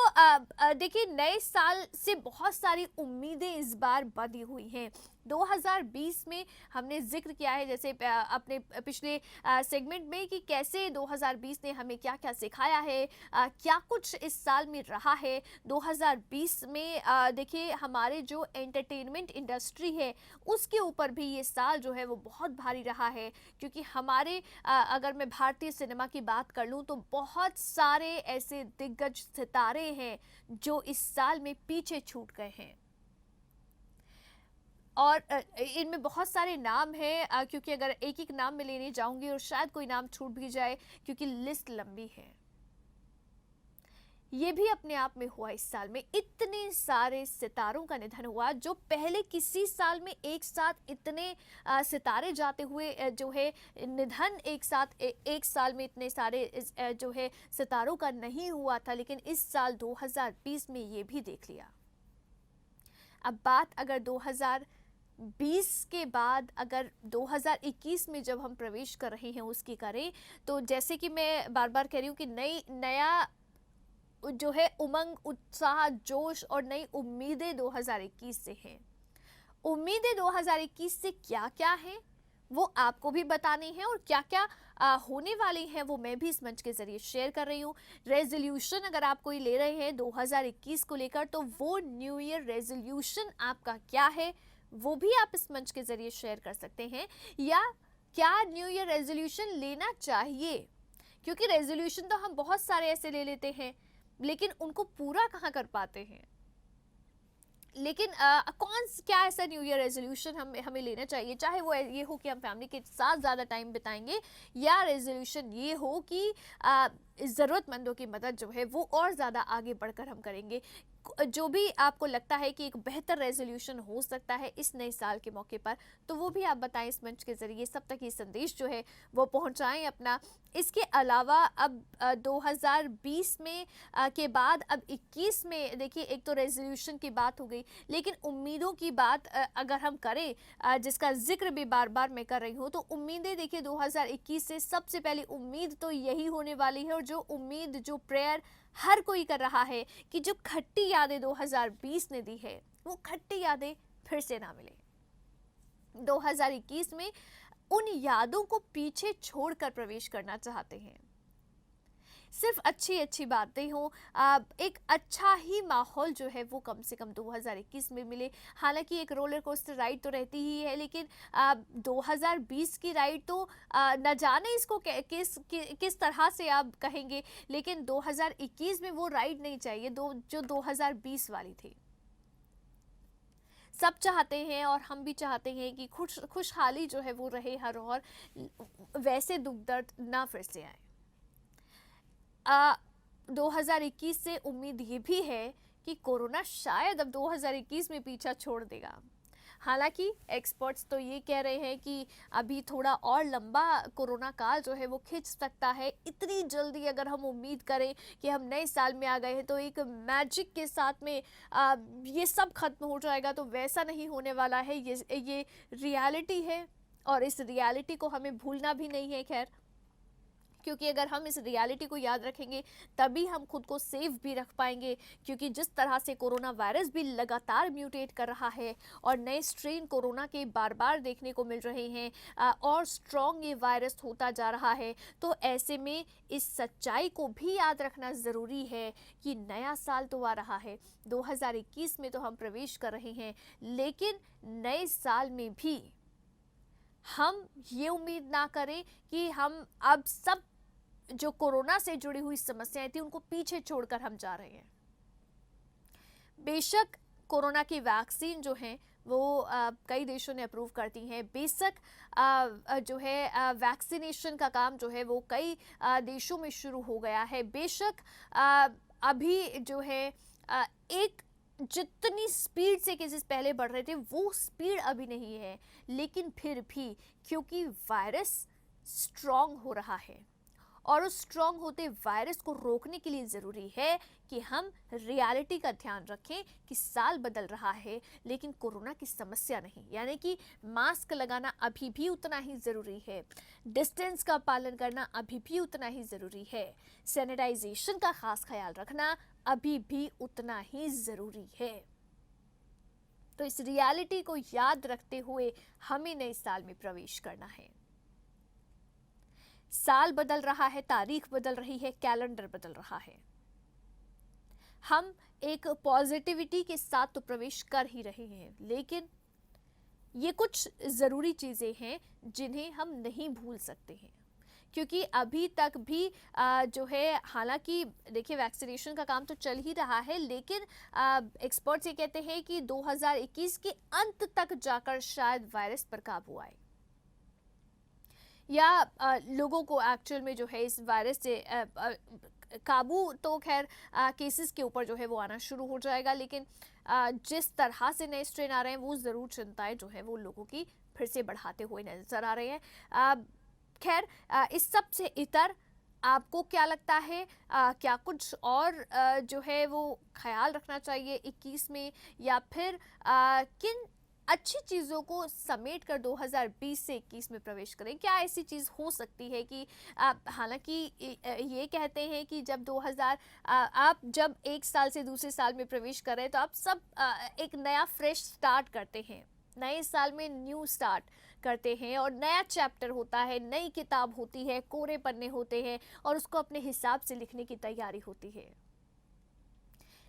देखिए नए साल से बहुत सारी उम्मीदें इस बार बंधी हुई हैं। 2020 में हमने जिक्र किया है जैसे अपने पिछले सेगमेंट में कि कैसे 2020 ने हमें क्या क्या सिखाया है, क्या कुछ इस साल में रहा है। 2020 में देखिए हमारे जो एंटरटेनमेंट इंडस्ट्री है उसके ऊपर भी ये साल जो है वो बहुत भारी रहा है, क्योंकि हमारे अगर मैं भारतीय सिनेमा की बात कर लूँ तो बहुत सारे ऐसे दिग्गज सितारे हैं जो इस साल में पीछे छूट गए हैं। और इनमें बहुत सारे नाम हैं, क्योंकि अगर एक एक नाम में लेने जाऊंगी और शायद कोई नाम छूट भी जाए क्योंकि लिस्ट लंबी है। ये भी अपने आप में हुआ इस साल में, इतने सारे सितारों का निधन हुआ जो पहले किसी साल में एक साथ इतने सितारे जाते हुए जो है निधन एक साथ एक साल में इतने सारे जो है सितारों का नहीं हुआ था। लेकिन इस साल 2020 में ये भी देख लिया। अब बात अगर 2020 के बाद अगर 2021 में जब हम प्रवेश कर रहे हैं उसकी करें, तो जैसे कि मैं बार बार कह रही हूँ कि नया जो है उमंग, उत्साह, जोश और नई उम्मीदें 2021 से हैं। उम्मीदें 2021 से क्या क्या हैं वो आपको भी बतानी है और क्या क्या होने वाली हैं वो मैं भी इस मंच के जरिए शेयर कर रही हूँ। रेजोल्यूशन अगर आप कोई ले रहे हैं 2021 को लेकर तो वो न्यू ईयर रेजोल्यूशन आपका क्या है वो भी आप इस मंच के जरिए शेयर कर सकते हैं। या क्या न्यू ईयर रेजोल्यूशन लेना चाहिए, क्योंकि रेजोल्यूशन तो हम बहुत सारे ऐसे ले लेते हैं लेकिन उनको पूरा कहाँ कर पाते हैं। लेकिन क्या ऐसा न्यू ईयर रेजोल्यूशन हमें लेना चाहिए, चाहे वो ये हो कि हम फैमिली के साथ ज़्यादा टाइम बिताएंगे, या रेजोल्यूशन ये हो कि ज़रूरतमंदों की मदद जो है वो और ज़्यादा आगे बढ़कर हम करेंगे। जो भी आपको लगता है कि एक बेहतर रेजोल्यूशन हो सकता है इस नए साल के मौके पर, तो वो भी आप बताएं इस मंच के ज़रिए, सब तक ये संदेश जो है वो पहुंचाएं अपना। इसके अलावा अब 2020 में के बाद अब 21 में देखिए एक तो रेजोल्यूशन की बात हो गई, लेकिन उम्मीदों की बात अगर हम करें, जिसका जिक्र भी बार बार मैं कर रही हूँ, तो उम्मीदें देखिए 2021 से सबसे पहले उम्मीद तो यही होने वाली है, और जो उम्मीद, जो प्रेयर हर कोई कर रहा है कि जो खट्टी यादें 2020 ने दी है वो खट्टी यादें फिर से ना मिले। 2021 में उन यादों को पीछे छोड़कर प्रवेश करना चाहते हैं, सिर्फ अच्छी अच्छी बातें हो, एक अच्छा ही माहौल जो है वो कम से कम 2021 में मिले। हालांकि एक रोलर कोस्टर राइड तो रहती ही है, लेकिन 2020 की राइड तो न जाने इसको किस तरह से आप कहेंगे, लेकिन 2021 में वो राइड नहीं चाहिए जो 2020 वाली थी। सब चाहते हैं और हम भी चाहते हैं कि खुशहाली जो है वो रहे हर, और वैसे दुख दर्द ना फिर से आए। 2021 से उम्मीद ये भी है कि कोरोना शायद अब 2021 में पीछा छोड़ देगा। हालांकि एक्सपर्ट्स तो ये कह रहे हैं कि अभी थोड़ा और लंबा कोरोना काल जो है वो खिंच सकता है। इतनी जल्दी अगर हम उम्मीद करें कि हम नए साल में आ गए हैं तो एक मैजिक के साथ में ये सब खत्म हो जाएगा, तो वैसा नहीं होने वाला है। ये रियलिटी है और इस रियलिटी को हमें भूलना भी नहीं है। खैर, क्योंकि अगर हम इस रियलिटी को याद रखेंगे तभी हम खुद को सेफ भी रख पाएंगे, क्योंकि जिस तरह से कोरोना वायरस भी लगातार म्यूटेट कर रहा है और नए स्ट्रेन कोरोना के बार बार देखने को मिल रहे हैं और स्ट्रॉन्ग ये वायरस होता जा रहा है, तो ऐसे में इस सच्चाई को भी याद रखना ज़रूरी है कि नया साल तो आ रहा है, 2021 में तो हम प्रवेश कर रहे हैं, लेकिन नए साल में भी हम ये उम्मीद ना करें कि हम अब सब जो कोरोना से जुड़ी हुई समस्याएं थी उनको पीछे छोड़कर हम जा रहे हैं। बेशक कोरोना की वैक्सीन जो है वो कई देशों ने अप्रूव कर दी है। बेशक जो है वैक्सीनेशन का काम जो है वो कई देशों में शुरू हो गया है। बेशक अभी जो है एक जितनी स्पीड से केसेस पहले बढ़ रहे थे वो स्पीड अभी नहीं है, लेकिन फिर भी क्योंकि वायरस स्ट्रॉन्ग हो रहा है और उस स्ट्रॉन्ग होते वायरस को रोकने के लिए ज़रूरी है कि हम रियलिटी का ध्यान रखें कि साल बदल रहा है लेकिन कोरोना की समस्या नहीं। यानी कि मास्क लगाना अभी भी उतना ही ज़रूरी है, डिस्टेंस का पालन करना अभी भी उतना ही ज़रूरी है, सैनिटाइजेशन का खास ख्याल रखना अभी भी उतना ही ज़रूरी है। तो इस रियलिटी को याद रखते हुए हमें नए साल में प्रवेश करना है। साल बदल रहा है, तारीख बदल रही है, कैलेंडर बदल रहा है। हम एक पॉजिटिविटी के साथ तो प्रवेश कर ही रहे हैं, लेकिन ये कुछ ज़रूरी चीज़ें हैं जिन्हें हम नहीं भूल सकते हैं, क्योंकि अभी तक भी जो है, हालांकि देखिए वैक्सीनेशन का काम तो चल ही रहा है, लेकिन एक्सपर्ट्स ये कहते हैं कि 2021 के अंत तक जाकर शायद वायरस पर काबू आए या लोगों को एक्चुअल में जो है इस वायरस से काबू तो खैर केसेस के ऊपर जो है वो आना शुरू हो जाएगा, लेकिन जिस तरह से नए स्ट्रेन आ रहे हैं वो ज़रूर चिंताएं जो है वो लोगों की फिर से बढ़ाते हुए नजर आ रहे हैं। खैर, इस सब से इतर आपको क्या लगता है, क्या कुछ और जो है वो ख्याल रखना चाहिए 21 में, या फिर किन अच्छी चीज़ों को समेट कर 2020 से 21 में प्रवेश करें? क्या ऐसी चीज़ हो सकती है कि हालांकि ये कहते हैं कि जब 2000 आप जब एक साल से दूसरे साल में प्रवेश कर रहे हैं तो आप सब एक नया फ्रेश स्टार्ट करते हैं, नए साल में न्यू स्टार्ट करते हैं और नया चैप्टर होता है, नई किताब होती है, कोरे पन्ने होते हैं और उसको अपने हिसाब से लिखने की तैयारी होती है।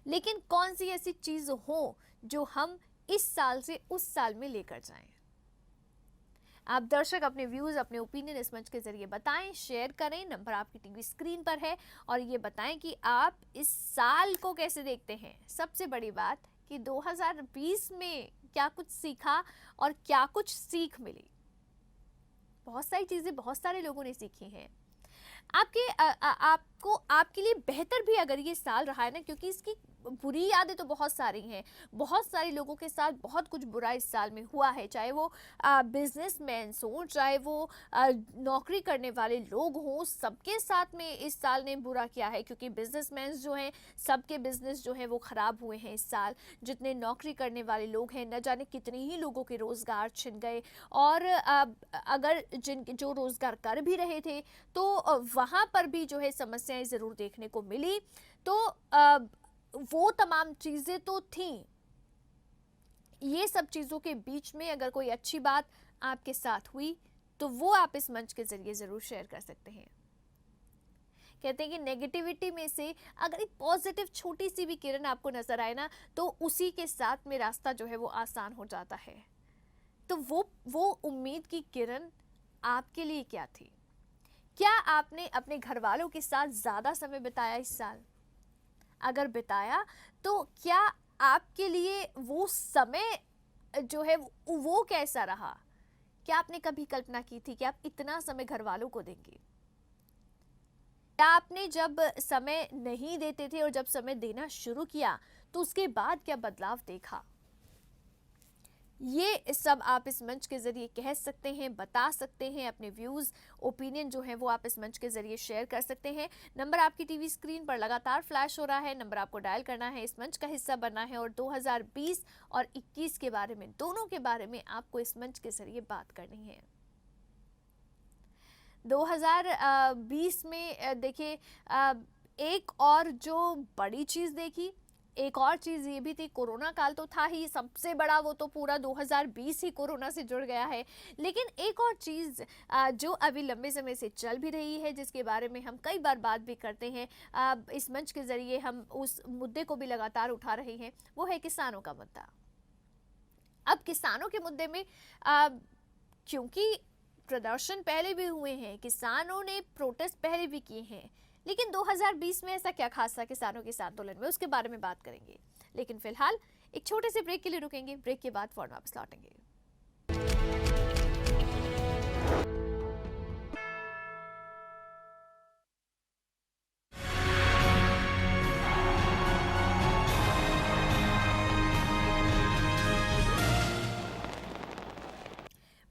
लेकिन कौन सी ऐसी चीज़ हो जो हम इस साल से उस साल में लेकर जाएं? आप दर्शक अपने व्यूज, अपने ओपिनियन इस मंच के जरिए बताएं, शेयर करें। नंबर आपकी टीवी स्क्रीन पर है और ये बताएं कि आप इस साल को कैसे देखते हैं। सबसे बड़ी बात कि 2020 में क्या कुछ सीखा और क्या कुछ सीख मिली। बहुत सारी चीजें बहुत सारे लोगों ने सीखी हैं। आपको आपके लिए बेहतर भी अगर ये साल रहा है ना, क्योंकि इसकी बुरी यादें तो बहुत सारी हैं, बहुत सारे लोगों के साथ बहुत कुछ बुरा इस साल में हुआ है, चाहे वो बिजनेसमैन हो, चाहे वो नौकरी करने वाले लोग हों, सबके साथ में इस साल ने बुरा किया है, क्योंकि बिजनेसमैन जो हैं सबके बिजनेस जो है वो ख़राब हुए हैं इस साल। जितने नौकरी करने वाले लोग हैं, न जाने कितने ही लोगों के रोज़गार छिन गए, और अगर जो रोज़गार कर भी रहे थे तो वहाँ पर भी जो है समस्याएं ज़रूर देखने को मिली। तो वो तमाम चीज़ें तो थीं। ये सब चीज़ों के बीच में अगर कोई अच्छी बात आपके साथ हुई तो वो आप इस मंच के ज़रिए ज़रूर शेयर कर सकते हैं। कहते हैं कि नेगेटिविटी में से अगर एक पॉजिटिव छोटी सी भी किरण आपको नज़र आए ना, तो उसी के साथ में रास्ता जो है वो आसान हो जाता है। तो वो उम्मीद की किरण आपके लिए क्या थी? क्या आपने अपने घर वालों के साथ ज़्यादा समय बिताया इस साल? अगर बिताया तो क्या आपके लिए वो समय जो है वो कैसा रहा? क्या आपने कभी कल्पना की थी कि आप इतना समय घर वालों को देंगे? क्या आपने जब समय नहीं देते थे और जब समय देना शुरू किया तो उसके बाद क्या बदलाव देखा? ये सब आप इस मंच के ज़रिए कह सकते हैं, बता सकते हैं, अपने व्यूज़, ओपिनियन जो है वो आप इस मंच के ज़रिए शेयर कर सकते हैं। नंबर आपकी टीवी स्क्रीन पर लगातार फ्लैश हो रहा है, नंबर आपको डायल करना है, इस मंच का हिस्सा बनना है और 2020 और 21 के बारे में, दोनों के बारे में आपको इस मंच के ज़रिए बात करनी है। 2020 में देखिए एक और जो बड़ी चीज़ देखी, एक और चीज़ ये भी थी, कोरोना काल तो था ही सबसे बड़ा, वो तो पूरा 2020 ही कोरोना से जुड़ गया है। लेकिन एक और चीज़ जो अभी लंबे समय से चल भी रही है, जिसके बारे में हम कई बार बात भी करते हैं, इस मंच के ज़रिए हम उस मुद्दे को भी लगातार उठा रहे हैं, वो है किसानों का मुद्दा। अब किसानों के मुद्दे में क्योंकि प्रदर्शन पहले भी हुए हैं, किसानों ने प्रोटेस्ट पहले भी किए हैं, लेकिन 2020 में ऐसा क्या खास था किसानों के इस आंदोलन में, उसके बारे में बात करेंगे। लेकिन फिलहाल एक छोटे से ब्रेक के लिए रुकेंगे, ब्रेक के बाद फौरन वापस लौटेंगे।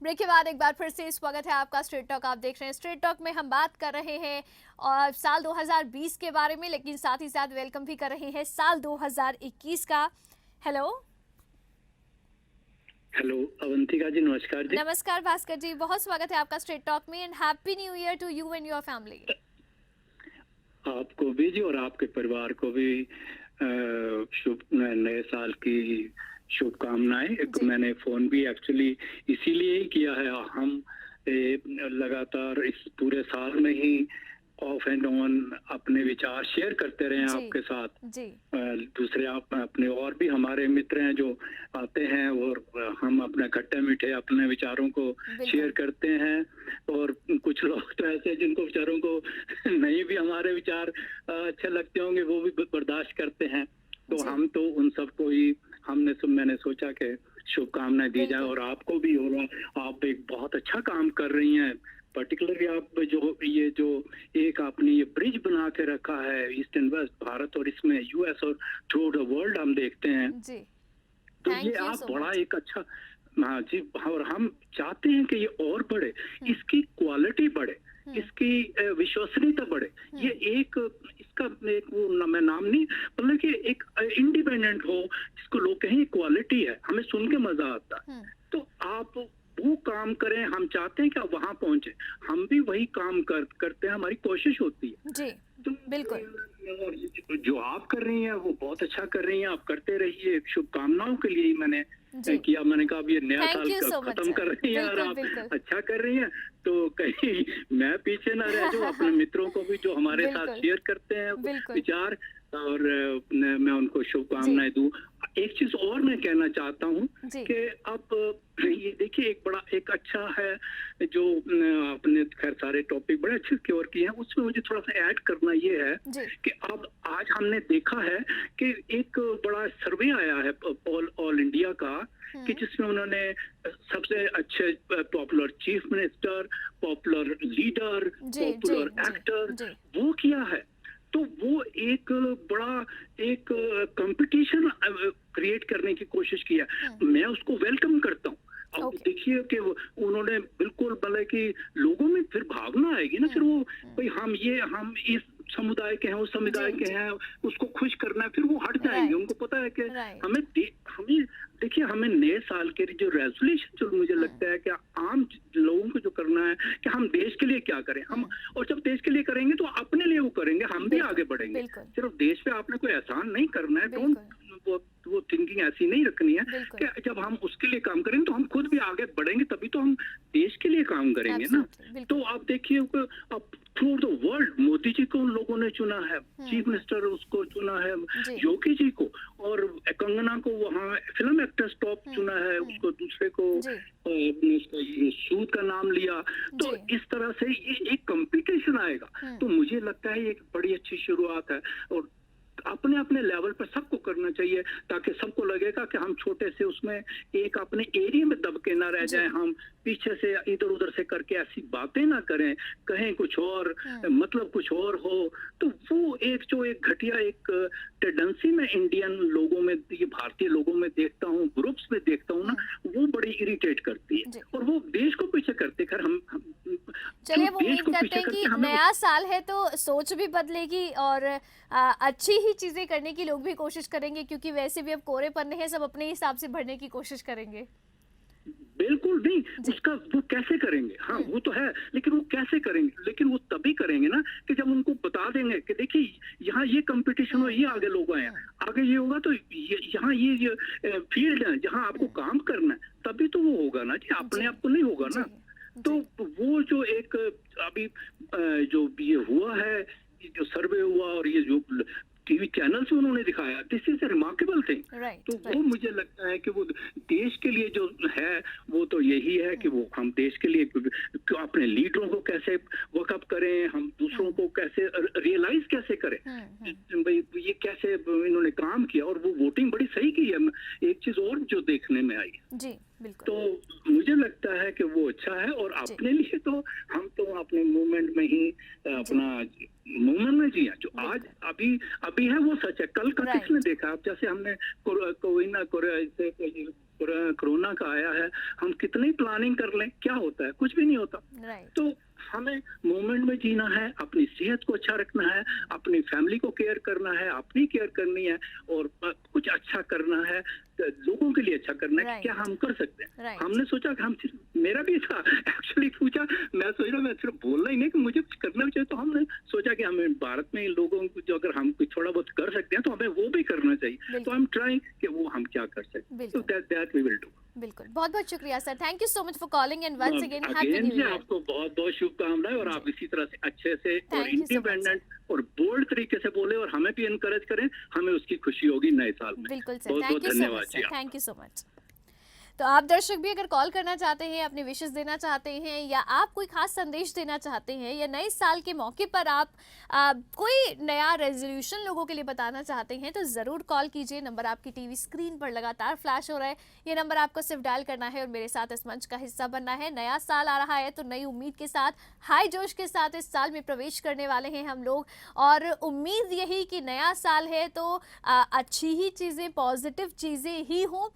ब्रेक के बाद एक बार फिर से स्वागत है आपका स्ट्रेट टॉक। आप देख रहे हैं स्ट्रेट टॉक में हम बात कर रहे हैं और साल 2020 के बारे में, लेकिन साथ ही साथ वेलकम भी कर रहे हैं साल 2021 का। हेलो हेलो अवंतिका जी, नमस्कार जी। नमस्कार भास्कर जी, बहुत स्वागत है आपका स्ट्रेट टॉक में and happy new year to you and your family. आपको भी जी और आपके परिवार को भी शुभ नए साल की शुभकामनाएं। मैंने फोन भी एक्चुअली इसीलिए ही किया है, हम लगातार इस पूरे साल में ही ऑफ एंड ऑन अपने विचार शेयर करते रहे हैं आपके साथ जी। दूसरे आप अपने और भी हमारे मित्र हैं जो आते हैं और हम अपने खट्टे मीठे अपने विचारों को शेयर करते हैं। और कुछ लोग तो ऐसे जिनको विचारों को नहीं भी हमारे विचार अच्छे लगते होंगे, वो भी बर्दाश्त करते हैं। तो हम तो उन सबको ही मैंने सोचा कि शुभकामनाएं दी जाए और आपको भी। और आप एक बहुत अच्छा काम कर रही हैं, पर्टिकुलरली आप जो एक आपने ये ब्रिज बना के रखा है ईस्ट एंड वेस्ट भारत और इसमें यूएस और थ्रू द वर्ल्ड हम देखते हैं जी। तो ये आप बड़ा एक अच्छा, हाँ जी, और हम चाहते हैं कि ये और बढ़े, इसकी क्वालिटी बढ़े, इसकी विश्वसनीयता बढ़े। ये एक इसका एक वो मैं नाम नहीं, मतलब कि एक इंडिपेंडेंट हो, जिसको लोग कहें क्वालिटी है, हमें सुन के मजा आता है। तो आप वो काम करें, हम चाहते हैं कि आप वहां पहुंचे, हम भी वही काम करते हैं, हमारी कोशिश होती है जी। तो बिल्कुल जो आप कर रही हैं वो बहुत अच्छा कर रही हैं, आप करते रहिए। शुभकामनाओं के लिए मैंने किया, मैंने कहा अब ये नया साल खत्म कर रही हैं और आप अच्छा कर रही हैं, तो कहीं मैं पीछे ना रह जाऊं। अपने मित्रों को भी जो हमारे साथ शेयर करते हैं विचार, और मैं उनको शुभकामनाएं दूं। एक चीज और मैं कहना चाहता हूं कि अब ये देखिए एक अच्छा है जो आपने खैर सारे टॉपिक बड़े अच्छे कवर किए हैं, उसमें मुझे थोड़ा सा ऐड करना ये है कि अब आज हमने देखा है कि एक बड़ा सर्वे आया है ऑल इंडिया का, कि जिसमें उन्होंने सबसे अच्छे popular chief minister, popular leader, popular actor वो किया है। तो वो एक बड़ा एक कंपटीशन क्रिएट करने की कोशिश किया, मैं उसको वेलकम करता हूँ। अब देखिए कि उन्होंने बिल्कुल भले कि लोगों में फिर भावना आएगी ना, फिर वो भाई हम इस समुदाय के हैं, उस समुदाय के हैं, उसको खुश करना है, फिर वो हट जाएंगे। उनको पता है कि हमें देखिए हमें नए साल के जो रेजोल्यूशन जो मुझे लगता है कि आम लोगों को जो करना है कि हम देश के लिए क्या करें, हम और जब देश के लिए करेंगे तो अपने लिए वो करेंगे, हम भी आगे बढ़ेंगे। सिर्फ देश पे आपने कोई एहसान नहीं करना है, डोंट वो थिंकिंग ऐसी नहीं रखनी है कि जब हम उसके लिए काम करेंगे तो हम खुद भी आगे बढ़ेंगे, तभी तो हम देश के लिए काम करेंगे ना। तो आप देखिए अब through the world Modi ji को लोगों ने चुना है, चीफ मिनिस्टर उसको चुना है, योगी जी को, और कंगना को वहाँ फिल्म एक्ट्रेस टॉप चुना है, उसको दूसरे को सूद का नाम लिया। तो इस तरह से ये एक कंपटीशन आएगा, तो मुझे लगता है ये एक बड़ी अच्छी शुरुआत है और अपने अपने लेवल पर सबको करना चाहिए, ताकि सबको लगेगा कि हम छोटे से उसमें एक अपने एरिया में दबके ना रह जाएं, हम पीछे से इधर उधर से करके ऐसी बातें ना करें, कहें कुछ और मतलब कुछ और हो। तो वो एक घटिया एक टेंडेंसी में इंडियन लोगों में, ये भारतीय लोगों में देखता हूँ, ग्रुप्स में देखता हूँ ना, वो बड़ी इरिटेट करती है जी। और वो देश को पीछे करते। खैर हम चलिए, जो वो देश उम्मीद को करते पीछे हैं कि करते हमें नया साल है तो सोच भी बदलेगी और अच्छी ही चीजें करने की लोग भी कोशिश करेंगे, क्योंकि वैसे भी अब कोरे पन्ने हैं, सब अपने हिसाब से भरने की कोशिश करेंगे। बिल्कुल नहीं। जी। उसका वो कैसे करेंगे? हाँ, वो तो है, लेकिन वो कैसे करेंगे? लेकिन वो तभी करेंगे ना कि जब उनको बता देंगे कि देखिए यहाँ ये कंपटीशन हो, ये आगे लोग आए हैं, आगे ये होगा तो यहाँ ये फील्ड है जहाँ आपको काम करना है, तभी तो वो होगा ना जी, अपने जी। आप तो नहीं होगा ना। जी। तो जी। वो जो एक अभी जो ये हुआ है, ये जो सर्वे हुआ और ये जो टीवी चैनल से उन्होंने दिखाया, this is a remarkable thing. Right, तो वो राइट। मुझे लगता है कि वो देश के लिए जो है वो तो यही है कि वो हम देश के लिए अपने लीडरों को कैसे वर्कअप करें, हम दूसरों को कैसे रियलाइज कैसे करें, भाई ये कैसे इन्होंने काम किया। और वो वोटिंग बड़ी सही की है। एक चीज और जो देखने में आई, जी, बिल्कुल। तो मुझे लगता है कि वो अच्छा है। और अपने लिए तो हम तो अपने मूवमेंट में ही अपना मूवमेंट में जिया जो आज अभी है वो सच है। कल का Right. किसने देखा? अब जैसे हमने कोरोना का आया है, हम कितनी प्लानिंग कर लें, क्या होता है? कुछ भी नहीं होता। राइट। तो हमें मोमेंट में जीना है, अपनी सेहत को अच्छा रखना है, अपनी फैमिली को केयर करना है, अपनी केयर करनी है और कुछ अच्छा करना है, लोगों के लिए अच्छा करना है। Right. क्या हम कर सकते हैं? Right. हमने सोचा कि हम मेरा भी था एक्चुअली पूछा, मैं सोच रहा मैं सिर्फ बोलना ही नहीं कि मुझे कुछ करना भी चाहिए। तो हमने सोचा कि हमें भारत में लोगों को जो अगर हम कुछ थोड़ा बहुत कर सकते हैं तो हमें वो भी करना चाहिए। तो हम ट्राई कि वो हम क्या कर सकते हैं, तो दैट वी विल डू। बिल्कुल, बहुत बहुत शुक्रिया sir, thank you so much for calling and once again happy new year. आपको बहुत बहुत शुभकामनाएं और आप इसी तरह से अच्छे से और Thank you so much, independent और बोल्ड तरीके से बोले और हमें भी इनकरेज करें, हमें उसकी खुशी होगी नए साल में। बिल्कुल सर, बहुत बहुत थैंक यू सो धन्यवाद मच जी सर, आपका। Thank you so much. तो आप दर्शक भी अगर कॉल करना चाहते हैं, अपने विशेष देना चाहते हैं या आप कोई खास संदेश देना चाहते हैं या नए साल के मौके पर आप कोई नया रेजोल्यूशन लोगों के लिए बताना चाहते हैं, तो ज़रूर कॉल कीजिए। नंबर आपकी टीवी स्क्रीन पर लगातार फ्लैश हो रहा है, ये नंबर आपको सिर्फ डायल करना है और मेरे साथ इस मंच का हिस्सा बनना है। नया साल आ रहा है तो नई उम्मीद के साथ, हाई जोश के साथ इस साल में प्रवेश करने वाले हैं हम लोग, और उम्मीद यही कि नया साल है तो अच्छी ही चीज़ें, पॉजिटिव चीज़ें ही हों।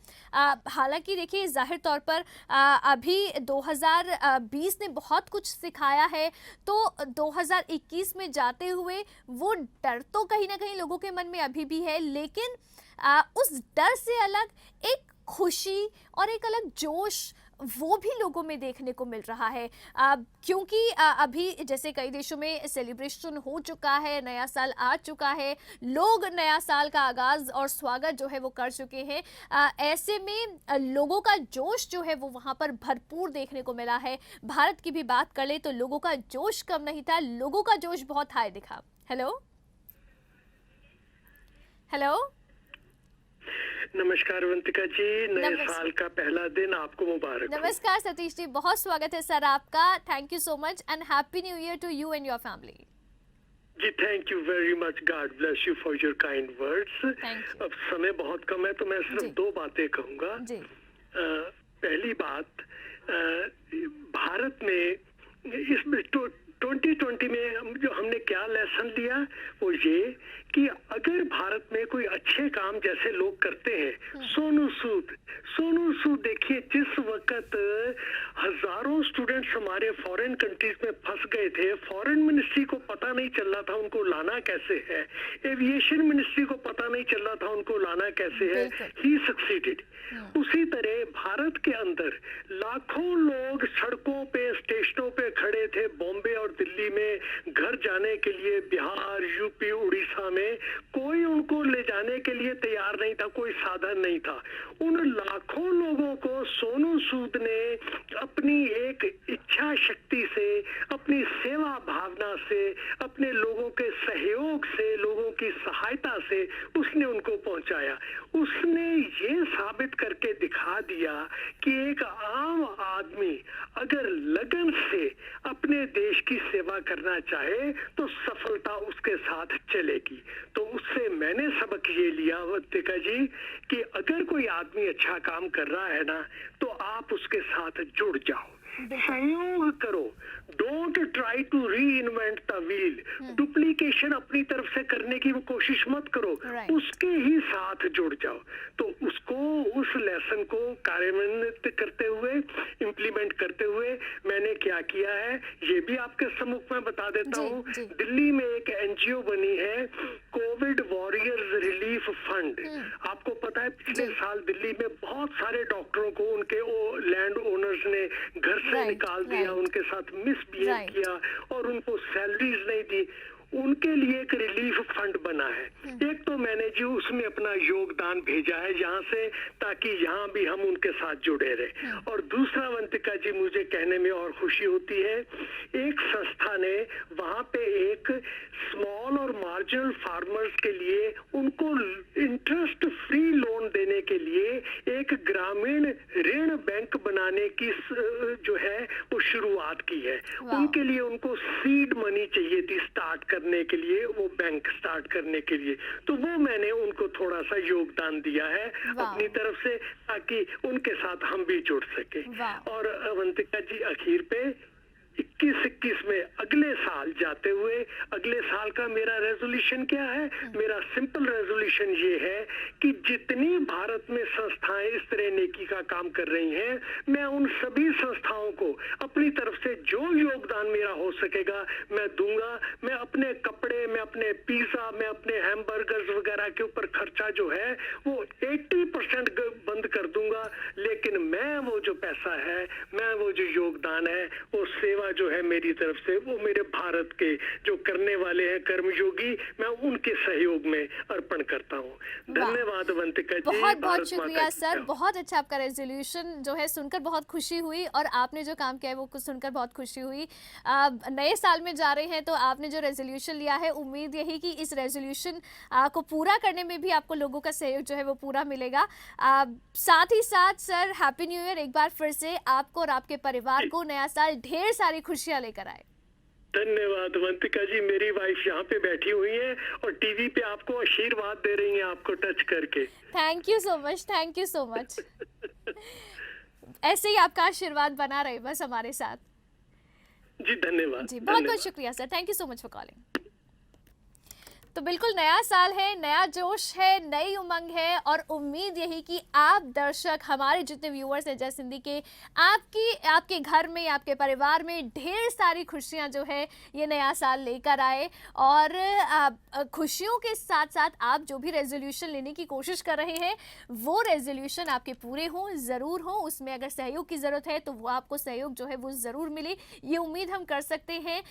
हालांकि देखिए, जाहिर तौर पर अभी 2020 ने बहुत कुछ सिखाया है, तो 2021 में जाते हुए वो डर तो कहीं ना कहीं लोगों के मन में अभी भी है, लेकिन उस डर से अलग एक खुशी और एक अलग जोश वो भी लोगों में देखने को मिल रहा है, क्योंकि अभी जैसे कई देशों में सेलिब्रेशन हो चुका है, नया साल आ चुका है, लोग नया साल का आगाज़ और स्वागत जो है वो कर चुके हैं। ऐसे में लोगों का जोश जो है वो वहाँ पर भरपूर देखने को मिला है। भारत की भी बात कर ले तो लोगों का जोश कम नहीं था, लोगों का जोश बहुत हाई दिखा। हेलो हेलो, नमस्कार वंतिका जी, नए साल का पहला दिन आपको मुबारक हो। नमस्कार सतीश जी, बहुत स्वागत है सर आपका। Thank you so much and happy new year to you and your family. जी thank you very much, God bless you for your kind words. अब समय बहुत कम है तो मैं सिर्फ दो बातें कहूँगा। पहली बात, भारत में इस 2020 में जो हमने क्या लेसन लिया वो ये कि अगर भारत में कोई अच्छे काम जैसे लोग करते हैं, सोनू सूद देखिए, जिस वक्त हजारों स्टूडेंट्स हमारे फॉरेन कंट्रीज में फंस गए थे, फॉरेन मिनिस्ट्री को पता नहीं चल रहा था उनको लाना कैसे है, एविएशन मिनिस्ट्री को पता नहीं चल रहा था उनको लाना कैसे है, ही सक्सीडेड। उसी तरह भारत के अंदर लाखों लोग सड़कों पे, स्टेशनों पे खड़े थे, बॉम्बे और दिल्ली में घर जाने के लिए, बिहार, यूपी, उड़ीसा में कोई उनको ले जाने के लिए तैयार नहीं था, कोई साधन नहीं था। उन लाखों लोगों को सोनू सूद ने अपनी एक इच्छा शक्ति से, अपनी सेवा भावना से, अपने लोगों के सहयोग से, लोगों की सहायता से उसने उनको पहुंचाया। उसने ये साबित करके दिखा दिया कि एक आम आदमी अगर लगन से अपने देश की सेवा करना चाहे तो सफलता उसके साथ चलेगी। तो उससे मैंने सबक ये लिया वत्तिका जी कि अगर कोई आदमी अच्छा काम कर रहा है ना तो आप उसके साथ जुड़ जाओ, सहयोग करो, don't try to reinvent the wheel. Duplication अपनी तरफ से करने की कोशिश मत करो, उसके ही साथ जुड़ जाओ। तो उसको उस उस लेसन को कार्यान्वित करते हुए, इम्प्लीमेंट करते हुए मैंने क्या किया है ये भी आपके सम्मुख में बता देता हूँ। दिल्ली में एक एनजीओ बनी है, कोविड वॉरियर्स रिलीफ फंड। आपको पता है पिछले साल दिल्ली में बहुत सारे डॉक्टरों को उनके लैंड ओनर्स ने घर से निकाल दिया, उनके साथ मिसबिहेव किया और उनको सैलरीज नहीं दी। उनके लिए एक रिलीफ फंड बना है। एक तो मैंने जी उसमें अपना योगदान भेजा है यहाँ से, ताकि यहाँ भी हम उनके साथ जुड़े रहे। और दूसरा अवंतिका जी मुझे कहने में और खुशी होती है, एक संस्था ने वहाँ पे एक स्मॉल और मार्जिनल फार्मर्स के लिए उनको इंटरेस्ट फ्री लोन देने के लिए एक ग्रामीण ऋण बैंक बनाने की जो है वो शुरुआत की है। उनके लिए उनको सीड मनी चाहिए थी स्टार्ट करने के लिए, वो बैंक स्टार्ट करने के लिए, तो वो मैंने उनको थोड़ा सा योगदान दिया है अपनी तरफ से, ताकि उनके साथ हम भी जुड़ सके। और अवंतिका जी आखिर पे 21 में अगले साल जाते हुए, अगले साल का मेरा रेजोल्यूशन क्या है? मेरा सिंपल रेजोल्यूशन ये है कि जितनी भारत में संस्थाएं इस तरह नेकी का काम कर रही हैं, मैं उन सभी संस्थाओं को अपनी तरफ से जो योगदान मेरा हो सकेगा मैं दूंगा। मैं अपने कपड़े, मैं अपने पिज्जा, मैं अपने हैमबर्गर्स वगैरह के ऊपर खर्चा जो है वो 80% बंद कर दूंगा, लेकिन मैं वो जो पैसा है, मैं वो जो योगदान है, वो सेवा जो है मेरी तरफ से, वो मेरे भारत के जो करने वाले हैं कर्मयोगी, मैं उनके सहयोग में अर्पण करता हूँ। धन्यवाद अवंतिका जी। बहुत बहुत शुक्रिया सर, बहुत अच्छा आपका रेजोल्यूशन जो है सुनकर बहुत खुशी हुई, और आपने जो काम किया है वो सुनकर बहुत खुशी हुई। नए साल में जा रहे हैं तो आपने जो रेजोल्यूशन लिया है, उम्मीद यही कि इस रेजोल्यूशन को पूरा करने में भी आपको लोगों का सहयोग जो है वो पूरा मिलेगा। साथ ही साथ सर हैप्पी न्यू ईयर एक बार फिर से आपको और आपके परिवार को। नया साल ढेर सारी खुशियां लेकर आए। धन्यवाद अवंतिका जी, मेरी वाइफ यहाँ पे बैठी हुई है और टीवी पे आपको आशीर्वाद दे रही हैं, आपको टच करके। Thank you so much, thank you so much. ऐसे ही आपका आशीर्वाद बना रहे बस हमारे साथ। जी धन्यवाद जी, बहुत बहुत शुक्रिया sir, thank you so much for calling. तो बिल्कुल नया साल है, नया जोश है, नई उमंग है, और उम्मीद यही कि आप दर्शक, हमारे जितने व्यूअर्स हैं जय सिंधी के, आपके घर में, आपके परिवार में ढेर सारी खुशियां जो है ये नया साल लेकर आए। और खुशियों के साथ साथ आप जो भी रेजोल्यूशन लेने की कोशिश कर रहे हैं वो रेजोल्यूशन आपके पूरे हों, ज़रूर हों। उसमें अगर सहयोग की ज़रूरत है तो वो आपको सहयोग जो है वो ज़रूर मिले, ये उम्मीद हम कर सकते हैं।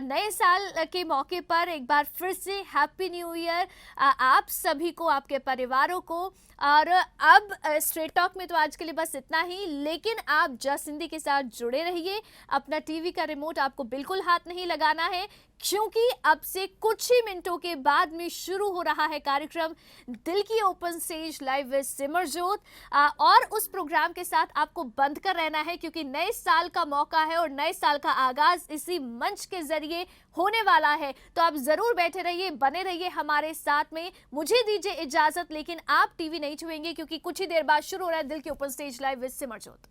नए साल के मौके पर एक बार फिर से हैप्पी न्यू ईयर आप सभी को, आपके परिवारों को। और अब स्ट्रेट टॉक में तो आज के लिए बस इतना ही, लेकिन आप जय सिंधी के साथ जुड़े रहिए। अपना टीवी का रिमोट आपको बिल्कुल हाथ नहीं लगाना है, क्योंकि अब से कुछ ही मिनटों के बाद में शुरू हो रहा है कार्यक्रम दिल की ओपन स्टेज लाइव विद सिमरजोत। और उस प्रोग्राम के साथ आपको बंद कर रहना है, क्योंकि नए साल का मौका है और नए साल का आगाज इसी मंच के जरिए होने वाला है। तो आप जरूर बैठे रहिए, बने रहिए हमारे साथ में। मुझे दीजिए इजाजत, लेकिन आप टीवी नहीं छुएंगे, क्योंकि कुछ ही देर बाद शुरू हो रहा है दिल की ओपन स्टेज लाइव विद सिमरजोत।